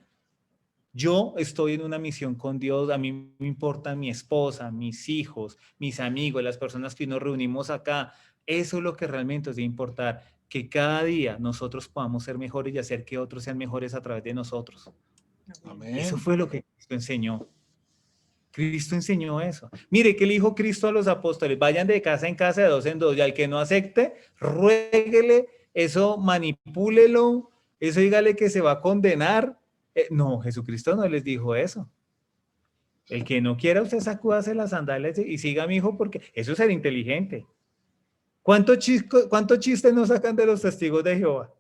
Yo estoy en una misión con Dios, a mí me importa mi esposa, mis hijos, mis amigos, las personas que nos reunimos acá. Eso es lo que realmente os debe importar, que cada día nosotros podamos ser mejores y hacer que otros sean mejores a través de nosotros. Amén. Eso fue lo que Cristo enseñó. Cristo enseñó eso. Mire, ¿qué le dijo Cristo a los apóstoles? Vayan de casa en casa, de dos en dos, y al que no acepte, ruéguele, eso manipúlelo, eso dígale que se va a condenar. No, Jesucristo no les dijo eso. El que no quiera, usted sacúdase las sandalias y siga a mi hijo, porque eso es ser inteligente. ¿Cuántos chistes nos sacan de los testigos de Jehová?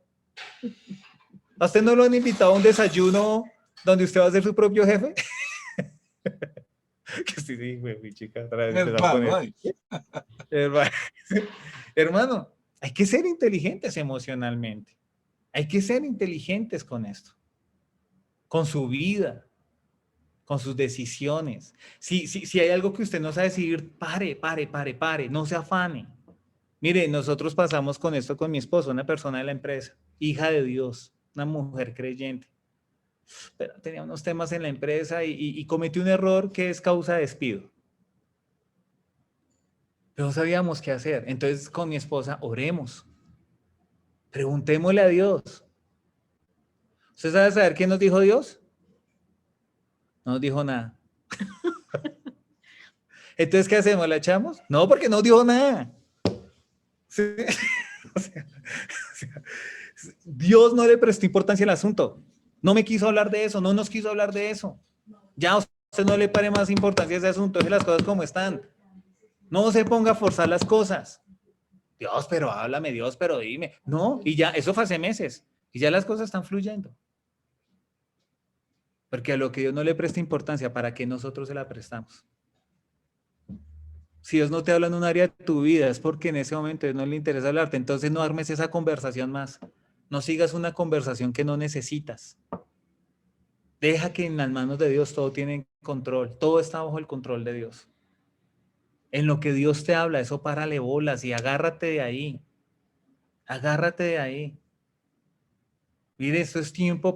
¿A usted no lo han invitado a un desayuno donde usted va a ser su propio jefe? Que sí, mi chica, hermano, hay que ser inteligentes emocionalmente. Hay que ser inteligentes con esto, con su vida, con sus decisiones. Si hay algo que usted no sabe decidir, pare, no se afane. Mire, nosotros pasamos con esto con mi esposo, una persona de la empresa, hija de Dios, una mujer creyente. Pero tenía unos temas en la empresa y cometió un error que es causa de despido. Pero no sabíamos qué hacer. Entonces con mi esposa oremos. Preguntémosle a Dios. ¿Usted sabe saber qué nos dijo Dios? No nos dijo nada. Entonces, ¿qué hacemos? ¿La echamos? No, porque no dijo nada. ¿Sí? O sea, Dios no le prestó importancia al asunto. No me quiso hablar de eso, no nos quiso hablar de eso. Ya usted no le pare más importancia a ese asunto, deje las cosas como están. No se ponga a forzar las cosas. Dios, pero háblame, Dios, pero dime. No, y ya, eso fue hace meses. Y ya las cosas están fluyendo. Porque a lo que Dios no le presta importancia, ¿para qué nosotros se la prestamos? Si Dios no te habla en un área de tu vida, es porque en ese momento Dios no le interesa hablarte. Entonces no armes esa conversación más. No sigas una conversación que no necesitas. Deja que en las manos de Dios todo tiene control. Todo está bajo el control de Dios. En lo que Dios te habla, eso párale bolas y agárrate de ahí. Agárrate de ahí. Mire, esto es tiempo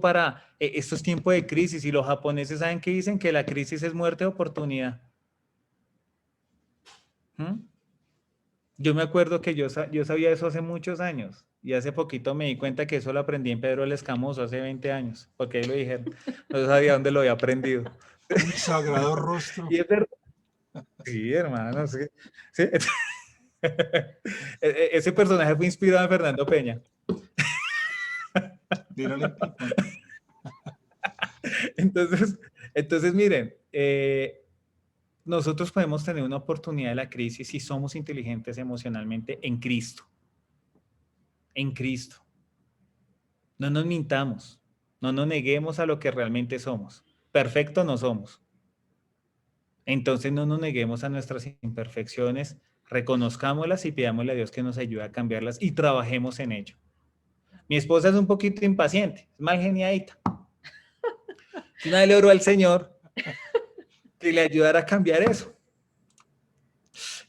de crisis y los japoneses saben que dicen que la crisis es muerte de oportunidad. Yo me acuerdo que yo sabía eso hace muchos años y hace poquito me di cuenta que eso lo aprendí en Pedro el Escamoso hace 20 años, porque ahí lo dijeron. No sabía dónde lo había aprendido. Un sagrado rostro. Y es verdad. Sí, hermano. Sí. ¿Sí? Ese personaje fue inspirado en Fernando Peña. Entonces miren, nosotros podemos tener una oportunidad de la crisis si somos inteligentes emocionalmente en Cristo. En Cristo. No nos mintamos, no nos neguemos a lo que realmente somos. Perfecto no somos. Entonces no nos neguemos a nuestras imperfecciones, reconozcámoslas y pidámosle a Dios que nos ayude a cambiarlas y trabajemos en ello. Mi esposa es un poquito impaciente, es mal geniadita. Y una vez le oró al Señor que le ayudara a cambiar eso.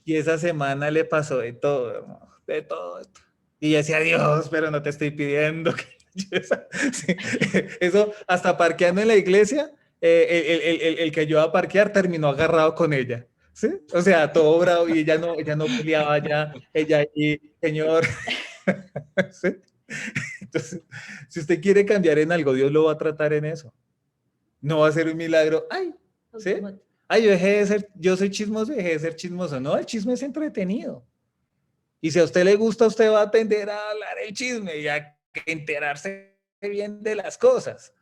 Y esa semana le pasó de todo, hermano, de todo. Y ella decía, Dios, pero no te estoy pidiendo que sí. Eso, hasta parqueando en la iglesia, el que ayudaba a parquear terminó agarrado con ella. ¿Sí? O sea, todo bravo y ella no peleaba ya, ella y Señor. ¿Sí? Entonces, si usted quiere cambiar en algo, Dios lo va a tratar en eso. No va a ser un milagro. Ay, ¿sí? Ay, yo soy chismoso y dejé de ser chismoso. No, el chisme es entretenido. Y si a usted le gusta, usted va a tender a hablar el chisme y a enterarse bien de las cosas.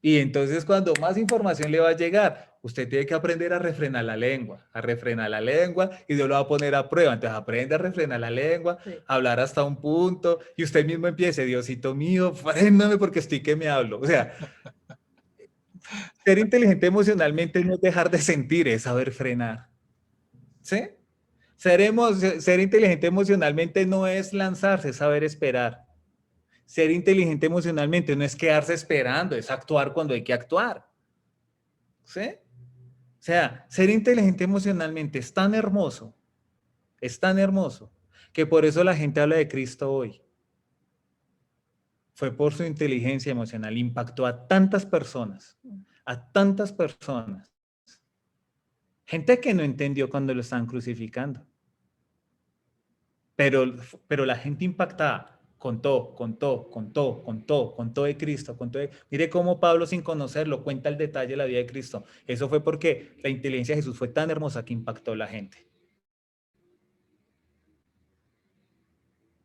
Y entonces cuando más información le va a llegar, usted tiene que aprender a refrenar la lengua y Dios lo va a poner a prueba. Entonces aprende a refrenar la lengua, Sí. a hablar hasta un punto y usted mismo empiece, Diosito mío, fréname porque estoy que me hablo. O sea, ser inteligente emocionalmente no es dejar de sentir, es saber frenar. ¿Sí? Ser inteligente emocionalmente no es lanzarse, es saber esperar. Ser inteligente emocionalmente no es quedarse esperando, es actuar cuando hay que actuar. ¿Sí? O sea, ser inteligente emocionalmente es tan hermoso, que por eso la gente habla de Cristo hoy. Fue por su inteligencia emocional, impactó a tantas personas. Gente que no entendió cuando lo estaban crucificando. Pero la gente impactada contó de Cristo, Mire cómo Pablo sin conocerlo cuenta el detalle de la vida de Cristo. Eso fue porque la inteligencia de Jesús fue tan hermosa que impactó a la gente.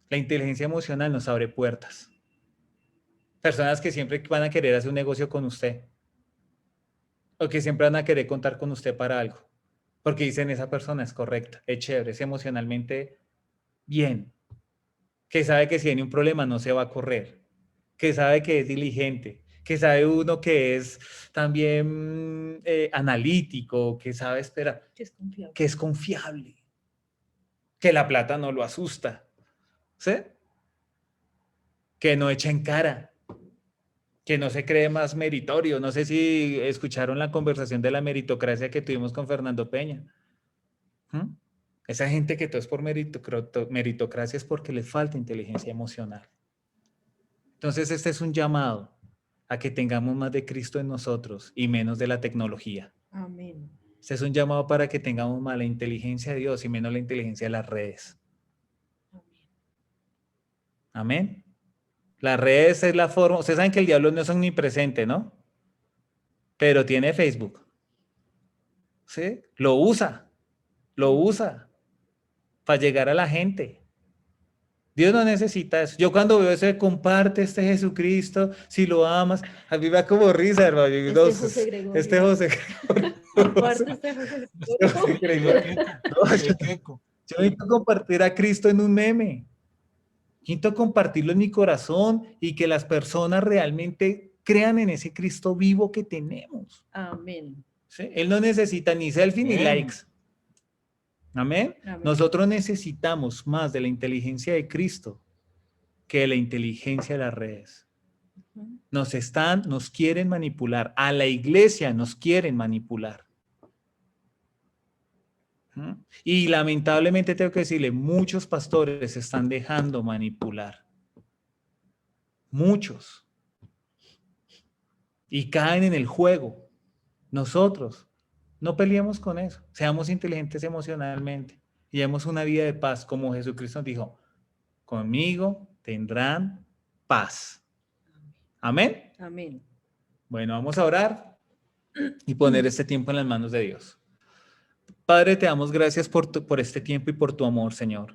La inteligencia emocional nos abre puertas. Personas que siempre van a querer hacer un negocio con usted o que siempre van a querer contar con usted para algo. Porque dicen, esa persona es correcta, es chévere, es emocionalmente bien. Que sabe que si tiene un problema no se va a correr, que sabe que es diligente, que sabe uno que es también analítico, que sabe esperar, que es confiable, que la plata no lo asusta, ¿sí? Que no echa en cara, que no se cree más meritorio. No sé si escucharon la conversación de la meritocracia que tuvimos con Fernando Peña. ¿Mm? Esa gente que todo es por meritocracia es porque les falta inteligencia emocional. Entonces, este es un llamado a que tengamos más de Cristo en nosotros y menos de la tecnología. Amén. Este es un llamado para que tengamos más la inteligencia de Dios y menos la inteligencia de las redes. Amén. Las redes es la forma, ustedes saben que el diablo no es omnipresente, ¿no? Pero tiene Facebook. ¿Sí? Lo usa para llegar a la gente. Dios no necesita eso. Yo cuando veo eso de comparte este Jesucristo, si lo amas, a mí me da como risa, hermano. José Gregorio. Este José Comparte este José Gregorio. Yo necesito compartir a Cristo en un meme. Necesito compartirlo en mi corazón y que las personas realmente crean en ese Cristo vivo que tenemos. Amén. ¿Sí? Él no necesita ni selfie ni likes. Amén. Amén. Nosotros necesitamos más de la inteligencia de Cristo que de la inteligencia de las redes. Nos quieren manipular. A la iglesia nos quieren manipular. Y lamentablemente tengo que decirle, muchos pastores se están dejando manipular. Muchos. Y caen en el juego. Nosotros no peleemos con eso. Seamos inteligentes emocionalmente. Y llevemos una vida de paz, como Jesucristo nos dijo. Conmigo tendrán paz. Amén. Amén. Bueno, vamos a orar y poner este tiempo en las manos de Dios. Padre, te damos gracias por este tiempo y por tu amor, Señor.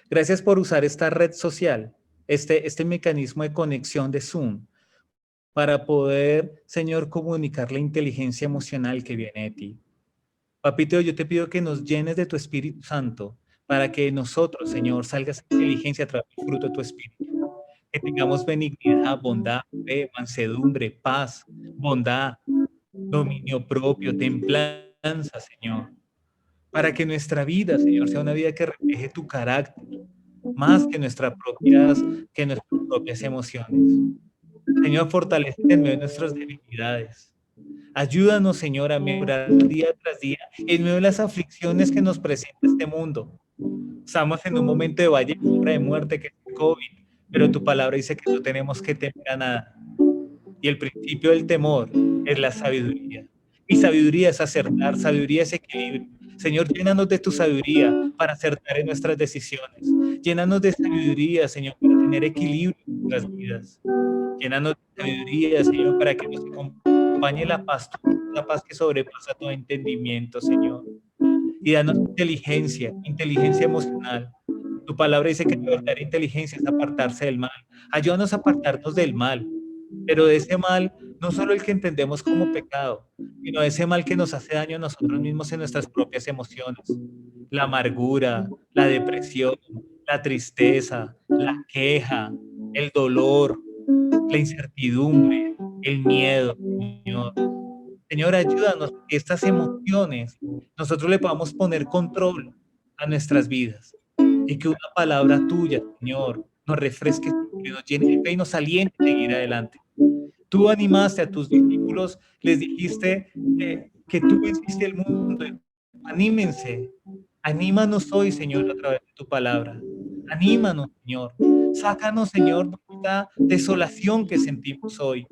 Gracias por usar esta red social, este mecanismo de conexión de Zoom, para poder, Señor, comunicar la inteligencia emocional que viene de ti. Papito, yo te pido que nos llenes de tu Espíritu Santo para que nosotros, Señor, salga esa inteligencia a través del fruto de tu Espíritu. Que tengamos benignidad, bondad, fe, mansedumbre, paz, bondad, dominio propio, templanza, Señor. Para que nuestra vida, Señor, sea una vida que refleje tu carácter, más que nuestras propias emociones. Señor, fortalece en medio de nuestras debilidades. Ayúdanos, Señor, a mejorar día tras día en medio de las aflicciones que nos presenta este mundo. Estamos en un momento de valle y sombra de muerte que es el COVID, pero tu palabra dice que no tenemos que temer a nada. Y el principio del temor es la sabiduría. Y sabiduría es acertar, sabiduría es equilibrio. Señor, llénanos de tu sabiduría para acertar en nuestras decisiones. Llénanos de sabiduría, Señor, para tener equilibrio en nuestras vidas. Llénanos de sabiduría, Señor, para que nos acompañe la paz que sobrepasa todo entendimiento, Señor. Y danos inteligencia emocional. Tu palabra dice que la verdadera inteligencia es apartarse del mal. Ayúdanos a apartarnos del mal, pero de ese mal no solo el que entendemos como pecado, sino ese mal que nos hace daño a nosotros mismos en nuestras propias emociones. La amargura, la depresión, la tristeza, la queja, el dolor, la incertidumbre, el miedo, Señor. Señor, ayúdanos a que estas emociones nosotros le podamos poner control a nuestras vidas y que una palabra tuya, Señor, nos refresque, que nos llene de fe y nos aliente a seguir adelante. Tú animaste a tus discípulos, les dijiste que tú venciste el mundo. Anímense, anímanos hoy, Señor, a través de tu palabra. Anímanos, Señor. Sácanos, Señor, de esta desolación que sentimos hoy.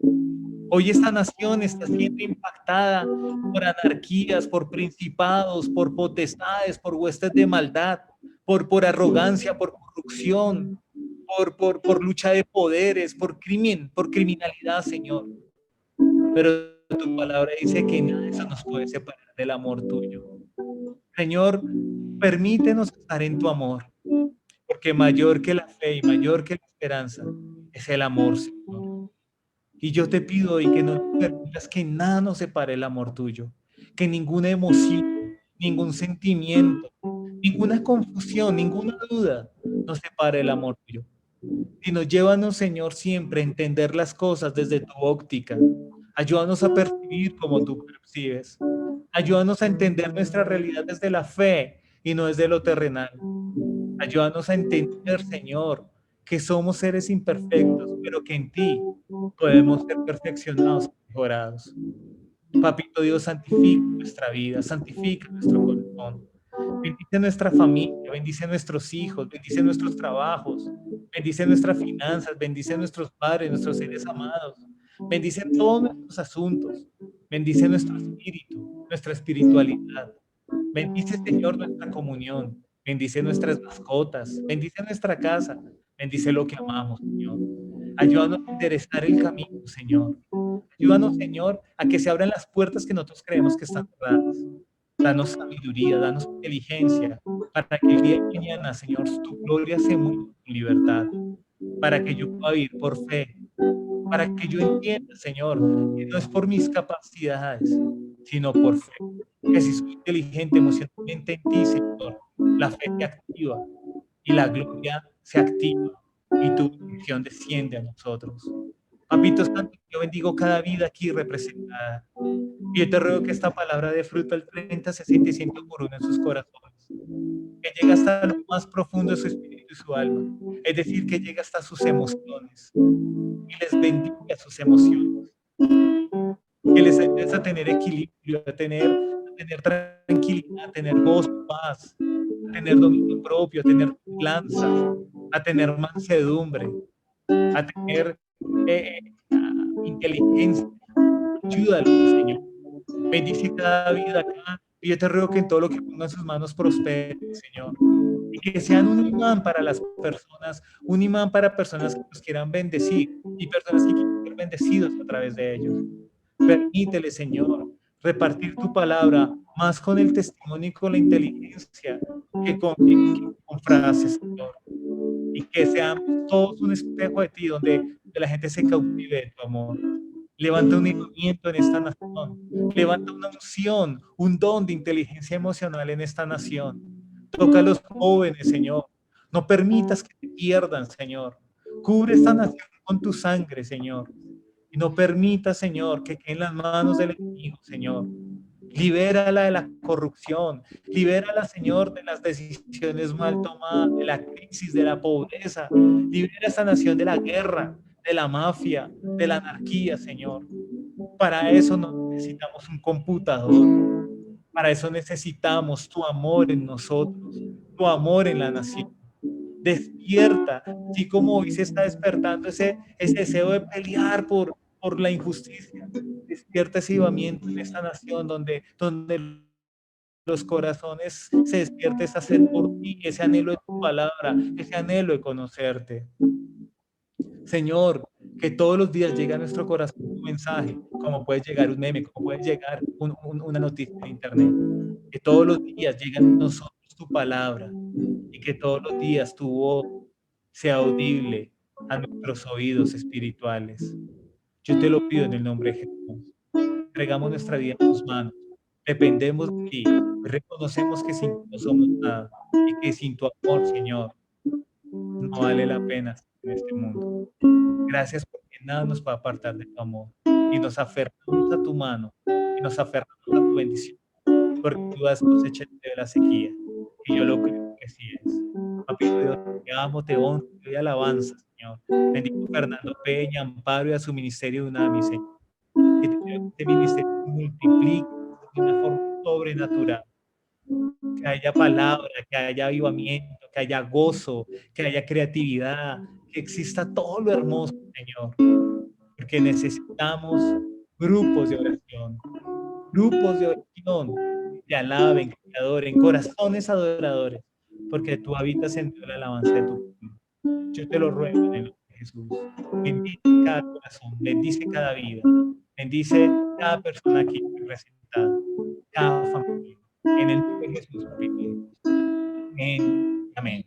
Hoy esta nación está siendo impactada por anarquías, por principados, por potestades, por huestes de maldad, por arrogancia, por corrupción, por lucha de poderes, por crimen, por criminalidad, Señor. Pero tu palabra dice que nada de eso nos puede separar del amor tuyo. Señor, permítenos estar en tu amor, porque mayor que la fe y mayor que la esperanza es el amor, Señor. Y yo te pido hoy que no permitas que nada nos separe el amor tuyo, que ninguna emoción, ningún sentimiento, ninguna confusión, ninguna duda nos separe el amor tuyo. Sino llévanos, Señor, siempre a entender las cosas desde tu óptica. Ayúdanos a percibir como tú percibes. Ayúdanos a entender nuestra realidad desde la fe y no desde lo terrenal. Ayúdanos a entender, Señor, que somos seres imperfectos, pero que en ti podemos ser perfeccionados y mejorados. Papito Dios, santifica nuestra vida, santifica nuestro corazón. Bendice nuestra familia, bendice nuestros hijos, bendice nuestros trabajos, bendice nuestras finanzas, bendice nuestros padres, nuestros seres amados. Bendice todos nuestros asuntos. Bendice nuestro espíritu, nuestra espiritualidad. Bendice, Señor, nuestra comunión. Bendice nuestras mascotas. Bendice nuestra casa. Bendice lo que amamos, Señor. Ayúdanos a enderezar el camino, Señor. Ayúdanos, Señor, a que se abran las puertas que nosotros creemos que están cerradas. Danos sabiduría, danos inteligencia, para que el día de mañana, Señor, tu gloria se muestre en libertad, para que yo pueda vivir por fe, para que yo entienda, Señor, que no es por mis capacidades, sino por fe. Que si soy inteligente emocionalmente en ti, Señor, la fe se activa y la gloria se activa y tu bendición desciende a nosotros. Papito Santo, yo bendigo cada vida aquí representada. Y yo te ruego que esta palabra dé fruto al 30, 60 y 100 por uno en sus corazones. Que llegue hasta lo más profundo de su espíritu y su alma. Es decir, que llegue hasta sus emociones. Y les bendiga sus emociones. Que les ayudes a tener equilibrio, a tener tranquilidad, a tener gozo, paz, a tener dominio propio, a tener lanza, a tener mansedumbre, a tener inteligencia. Ayúdalo, Señor. Bendice cada vida acá. Y yo te ruego que en todo lo que pongan sus manos prospere, Señor. Y que sean un imán para las personas, un imán para personas que nos quieran bendecir y personas que quieran ser bendecidos a través de ellos. Permítele, Señor, repartir tu palabra más con el testimonio y con la inteligencia que con frases, Señor. Y que seamos todos un espejo de ti, donde la gente se cautive de tu amor. Levanta un movimiento en esta nación. Levanta una unción, un don de inteligencia emocional en esta nación. Toca a los jóvenes, Señor. No permitas que te pierdan, Señor. Cubre esta nación con tu sangre, Señor. Y no permitas, Señor, que quede en las manos del enemigo, Señor. Libérala de la corrupción. Libérala, Señor, de las decisiones mal tomadas, de la crisis, de la pobreza. Libera a esta nación de la guerra, de la mafia, de la anarquía, Señor. Para eso no necesitamos un computador. Para eso necesitamos tu amor en nosotros, tu amor en la nación. Despierta, así como hoy se está despertando ese deseo de pelear por la injusticia. Despierta ese avivamiento en esta nación donde los corazones se despierta esa sed por ti, ese anhelo de tu palabra, ese anhelo de conocerte. Señor, que todos los días llegue a nuestro corazón un mensaje, como puede llegar un meme, como puede llegar una noticia en internet. Que todos los días llegue a nosotros tu palabra y que todos los días tu voz sea audible a nuestros oídos espirituales. Yo te lo pido en el nombre de Jesús. Entregamos nuestra vida en tus manos. Dependemos de ti. Reconocemos que sin ti no somos nada y que sin tu amor, Señor, no vale la pena estar en este mundo. Gracias porque nada nos va a apartar de tu amor. Y nos aferramos a tu mano y nos aferramos a tu bendición, porque tú das cosecha de la sequía. Y yo lo creo que sí es. Papito Dios, te amo, te honro, te doy alabanza, Señor. Bendigo a Fernando Peña, Amparo y a su ministerio de UNAMI, Señor. Que este ministerio se multiplique de una forma sobrenatural. Que haya palabra, que haya avivamiento, que haya gozo, que haya creatividad, que exista todo lo hermoso, Señor. Porque necesitamos grupos de oración, que alaben, que adoren, corazones adoradores, porque tú habitas en la alabanza de tu pueblo. Yo te lo ruego en el nombre de Jesús. Bendice cada corazón, bendice cada vida, bendice cada persona aquí representada, cada familia. En el nombre de Jesús, papito Dios. Amén. Amén.